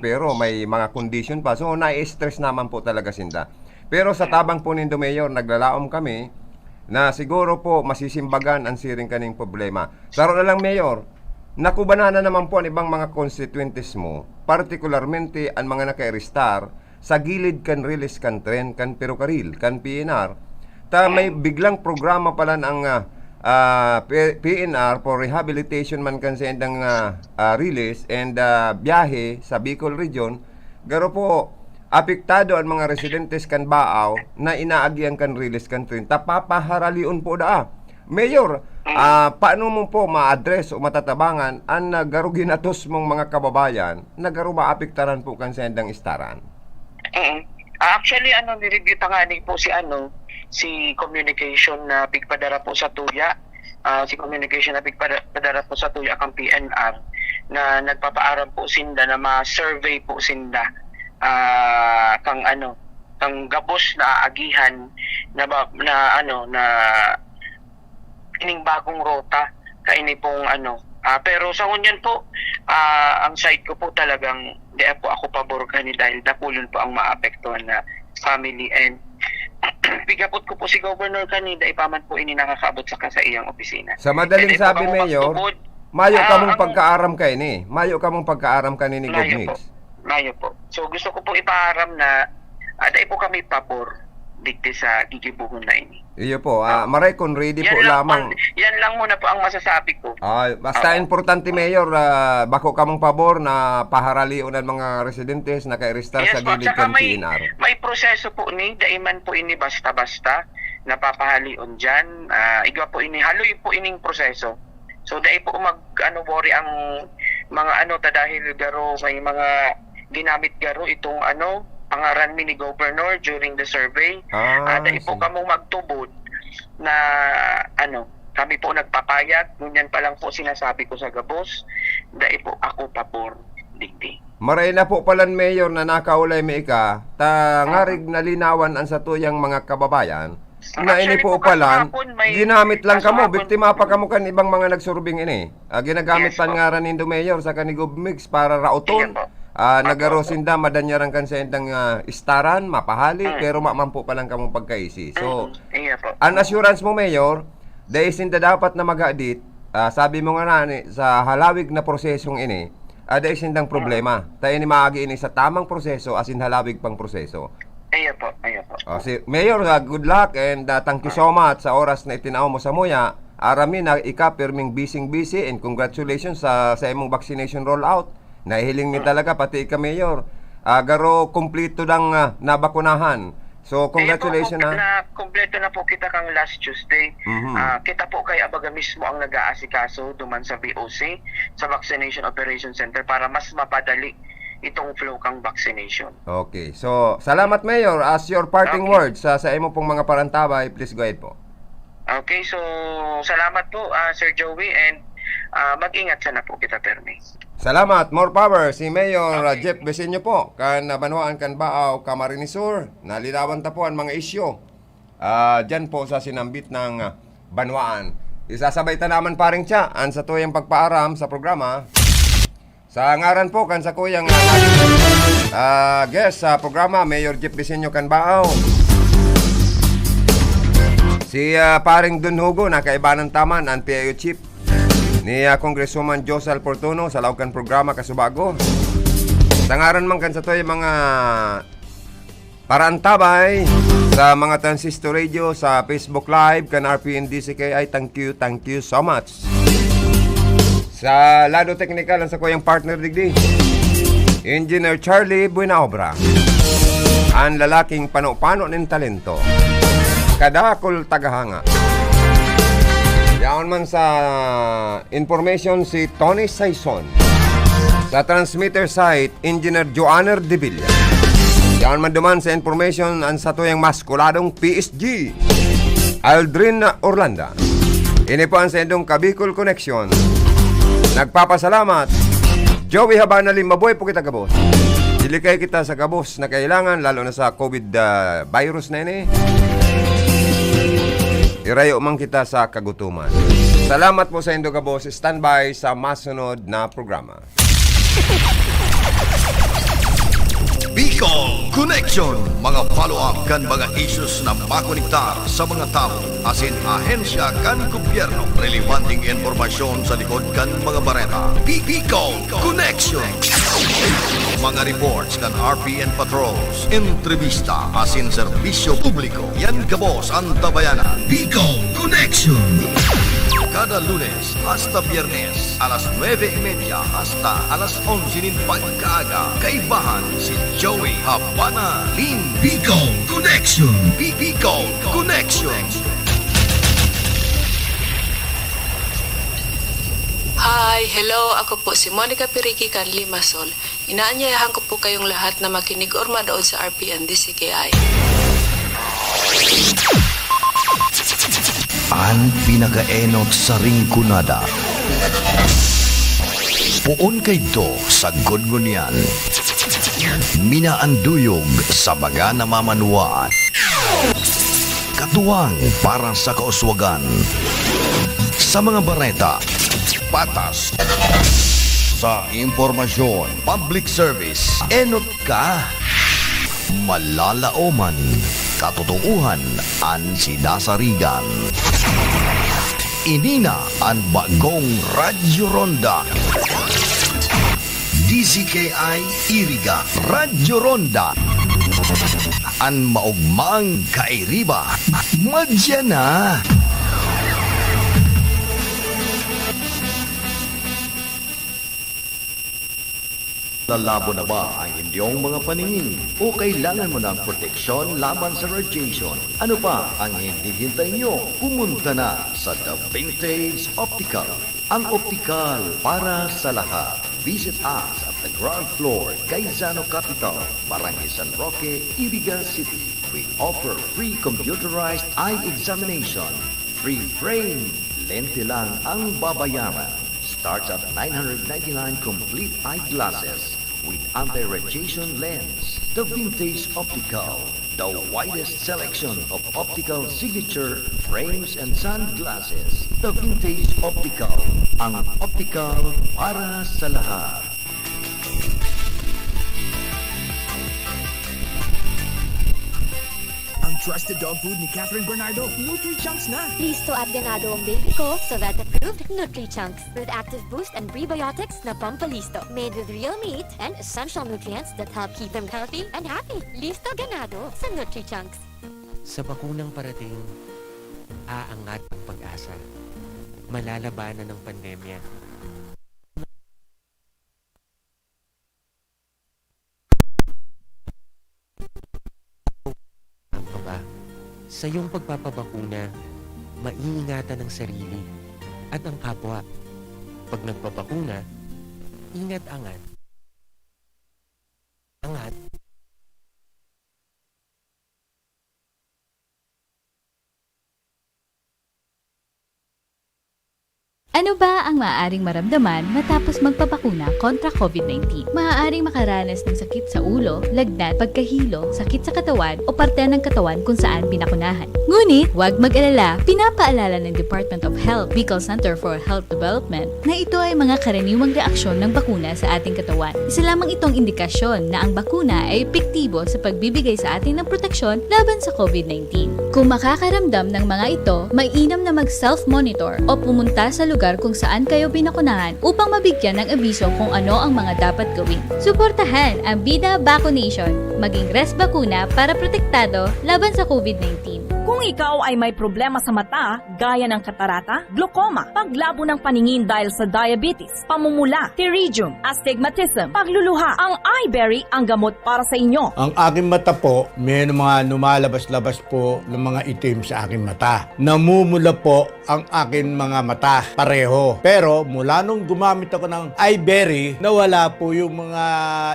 Pero may mga condition pa. So, na-stress naman po talaga sinda. Pero sa tabang po nindo, Mayor, naglalaom kami na siguro po masisimbagan ang siring kaning problema. Saro na lang, Mayor, nakubanan na naman po ang ibang mga constituentes mo, partikularmente ang mga naka-restar sa gilid kan release kan tren, kan perokaril, kan PNR. May biglang programa pala ng PNR for rehabilitation man kan sa endang release and biyahe sa Bicol region. Garo po apektado ang mga residentes kan Baaw na inaagyan kan release kan tren. Tapapaharaliun po Mayor, paano mo po ma-address o matatabangan ang garo ginatos mong mga kababayan na garo maapektaran po kan sa endang istaran? Actually, nireview tanganing po si communication na pigpadara po sa tuya, si communication na pigpadara po sa tuya kang PNR na nagpapaaram po sinda na ma-survey po sinda kang gabos na agihan na ining bagong rota kaini pong pero sa ngunyan po ang side ko po talagang di po ako pabor kani dahil napulon po ang maapektuhan na family and Pigapot ko po si Governor kanida, ipaman po ini nakakaabot sa iyang opisina. Sa madaling Pwede po sabi, kamo Mayor, magtubod. mayo ka mong ang- pagkaaram kay ni. Mayo ka mong pagkaaram ka ni Mayo Gov. po. Mayo po. So gusto ko po ipaharam na dahil po kami pabor digdi sa gigibuhon na ini. Iyo po, maray kung ready po lang lamang. yan lang muna po ang masasabi ko. Basta importante, Mayor, bako ka mong pabor na paharalion ang mga residentes na kay-restar sa po, gilid tsaka kan PNR. may proseso po ni, daiman po ini basta-basta, napapahalion dyan. Igwa po ini, haloy po ining proseso. So dahil po worry ang mga dahil garo, may mga ginamit garo itong pangaran mi ni Governor during the survey. Dahil po kamong magtubod na kami po nagpapayag, ngunyan pa lang po sinasabi ko sa gabos, dahil po ako pabor digdi. Maray na po palan, Mayor, na nakaulay mi ika, ngarig nalinawan ang sa tuyang mga kababayan, na ini po palan, ginamit lang kamo, biktima pa kamo kan ibang mga nagsurbing ini. Ginagamit pan nga ran nindo, Mayor, sa kanigub mix para rauton. Nagarosinda, madanyaran kan sa indang istaran, mapahali, pero mamampo pa lang kamo pagkaisi. So, ang assurance mo, Mayor, dahil sinda dapat na mag-audit, sabi mo nga nani, sa halawig na prosesong ini, dahil sindang problema. Tayo ni maagi ini sa tamang proseso, asin halawig pang proseso. Ayo po. Mayor, good luck and thank you so much sa oras na itinaw mo sa Muya. Arami na ika-perming busy and congratulations sa imong vaccination rollout. Nahihiling mi talaga, pati ika, Mayor. Garo, kumplito lang nabakunahan. So, congratulations na. Kompleto na po kita kang last Tuesday. Kita po kay Abaga mismo ang nag-aasikaso duman sa VOC, sa Vaccination Operation Center para mas mapadali itong flow kang vaccination. Okay. So, salamat, Mayor. As your parting words sa imo pong mga parantabay, please go ahead po. Okay, so salamat po, Sir Joey, and mag-ingat sana po kita, Perme. Salamat, more power si Mayor Jeff Besenyo po kan Banwaan kan Baaw, Camarines Sur. Nalinawan ta po ang mga isyo dyan po sa sinambit ng Banwaan. Isasabay ta naman paring siya ang sa tuyang pagpaaram sa programa. Sa ngaran po kan sa kuyang guest sa programa, Mayor Jeff Besenyo kan Baaw. Si paring Dunhugo na kaibanan taman ang PIO Chief ni Congresswoman Josal Portuno sa laukan programa Kasubago. Tangaran man kan sa to'y mga parantabay sa mga transistor radio sa Facebook Live kan RPNDCKI. Thank you so much. Sa lado technical ang sa kuyang partner digdi, Engineer Charlie Buenaobra, ang lalaking pano-pano ng talento, kadakol tagahanga. Yaon man sa information si Tony Saison. Sa transmitter site, Engineer Joanner De Villa. Yaon man duman sa information ang sa tuyang maskuladong PSG, Aldrin Orlando. Ini po ang sa indong Kabicol Connection. Nagpapasalamat, Joey Habanalim, mabuhay po kita, Gabos. Dilikay kita sa Gabos na kailangan, lalo na sa COVID virus na ini. Irayo man kita sa kagutuman. Salamat po sa Indo, Gabos. Standby sa masunod na programa. Bicol Connection, mga follow-up kan mga issues na makonektar sa mga tao, asin ahensya kan gobyerno, relevanting informasyon sa likod kan mga bareta. Bicol Connection, mga reports kan RPN patrols, entrevista, asin serbisyo publiko. Yan Gabos ang tabayanan. Bicol Connection. Kada Lunes hasta Biyernes, alas 9:30 hasta alas 11 ng pagkaaga. Kaibahan si Joey Habana Lim. Bicol Connection. Bicol Connection. Hi, hello. Ako po si Monica Piriki kan Limasol. Inaanyayahan ko po kayong lahat na makinig or manood sa RPN DCKI. Ang pinakaenot sa ringkunada. Puon kay do sa gudgunyan. Minaanduyog sa baga na mamanuan. Katuwang para sa kauswagan. Sa mga bareta, patas. Sa impormasyon, public service, enot ka. Malalaoman, katutuuhan an sinasarigan. Inina ang bagong Radyo Ronda. DZKI Iriga Radyo Ronda. An maugmang kairiba. Madya na! Lalabo na ba ang inyong mga paningin? O kailangan mo ng proteksyon laban sa radiation? Ano pa ang hinihintay nyo? Pumunta na sa The Vintage Optical. Ang optical para sa lahat. Visit us at the ground floor, Gaisano Capital, Barangay San Roque, Iriga City. We offer free computerized eye examination. Free frame. Lente lang ang babayaran. Starts at 999 complete eyeglasses with anti-radiation lens. The Vintage Optical, the widest selection of optical signature frames and sunglasses. The Vintage Optical, ang optical para sa lahat. Ang trusted dog food ni Catherine Bernardo, Nutri-Chunks na. Listo at ganado ang baby ko sa vet-approved Nutri-Chunks with active boost and prebiotics na pampalisto. Made with real meat and essential nutrients that help keep them healthy and happy. Listo ganado sa Nutri-Chunks. Sa bakunang parating, aangat ang pag-asa. Malalabanan ng pandemya. Sa iyong pagpapabakuna, maiingatan ang sarili at ang kapwa. Pag nagpapakuna, ingat-angat. Angat. Ano ba ang maaaring maramdaman matapos magpapakuna kontra COVID-19? Maaaring makaranas ng sakit sa ulo, lagnat, pagkahilo, sakit sa katawan o parte ng katawan kung saan pinakunahan. Ngunit, huwag mag-alala, pinapaalala ng Department of Health, Bicol Center for Health Development na ito ay mga karaniwang reaksyon ng bakuna sa ating katawan. Isa lamang itong indikasyon na ang bakuna ay epektibo sa pagbibigay sa atin ng proteksyon laban sa COVID-19. Kung makakaramdam ng mga ito, mainam na mag-self-monitor o pumunta sa lugar kung saan kayo binakunahan upang mabigyan ng abiso kung ano ang mga dapat gawin. Suportahan ang Bida Vaccination, maging res bakuna para protektado laban sa COVID-19. Kung ikaw ay may problema sa mata, gaya ng katarata, glaucoma, paglabo ng paningin dahil sa diabetes, pamumula, pterygium, astigmatism, pagluluha, ang eyeberry ang gamot para sa inyo. Ang aking mata po, may mga lumalabas-labas po ng mga itim sa aking mata. Namumula po ang aking mga mata, pareho. Pero mula nung gumamit ako ng eyeberry, nawala po yung mga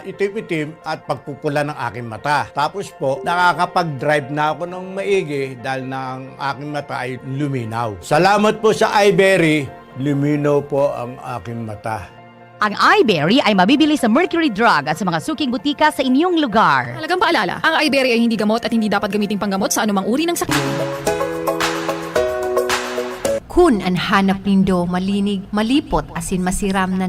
itim-itim at pagpupula ng aking mata. Tapos po, nakakapag-drive na ako ng maigi dahil na ang aking mata ay luminaw. Salamat po sa eyeberry, luminaw po ang aking mata. Ang eyeberry ay mabibili sa Mercury Drug at sa mga suking butika sa inyong lugar. Talagang paalala, ang eyeberry ay hindi gamot at hindi dapat gamiting panggamot sa anumang uri ng sakit. Kun ang hanap nindo malinig, malipot asin masiram na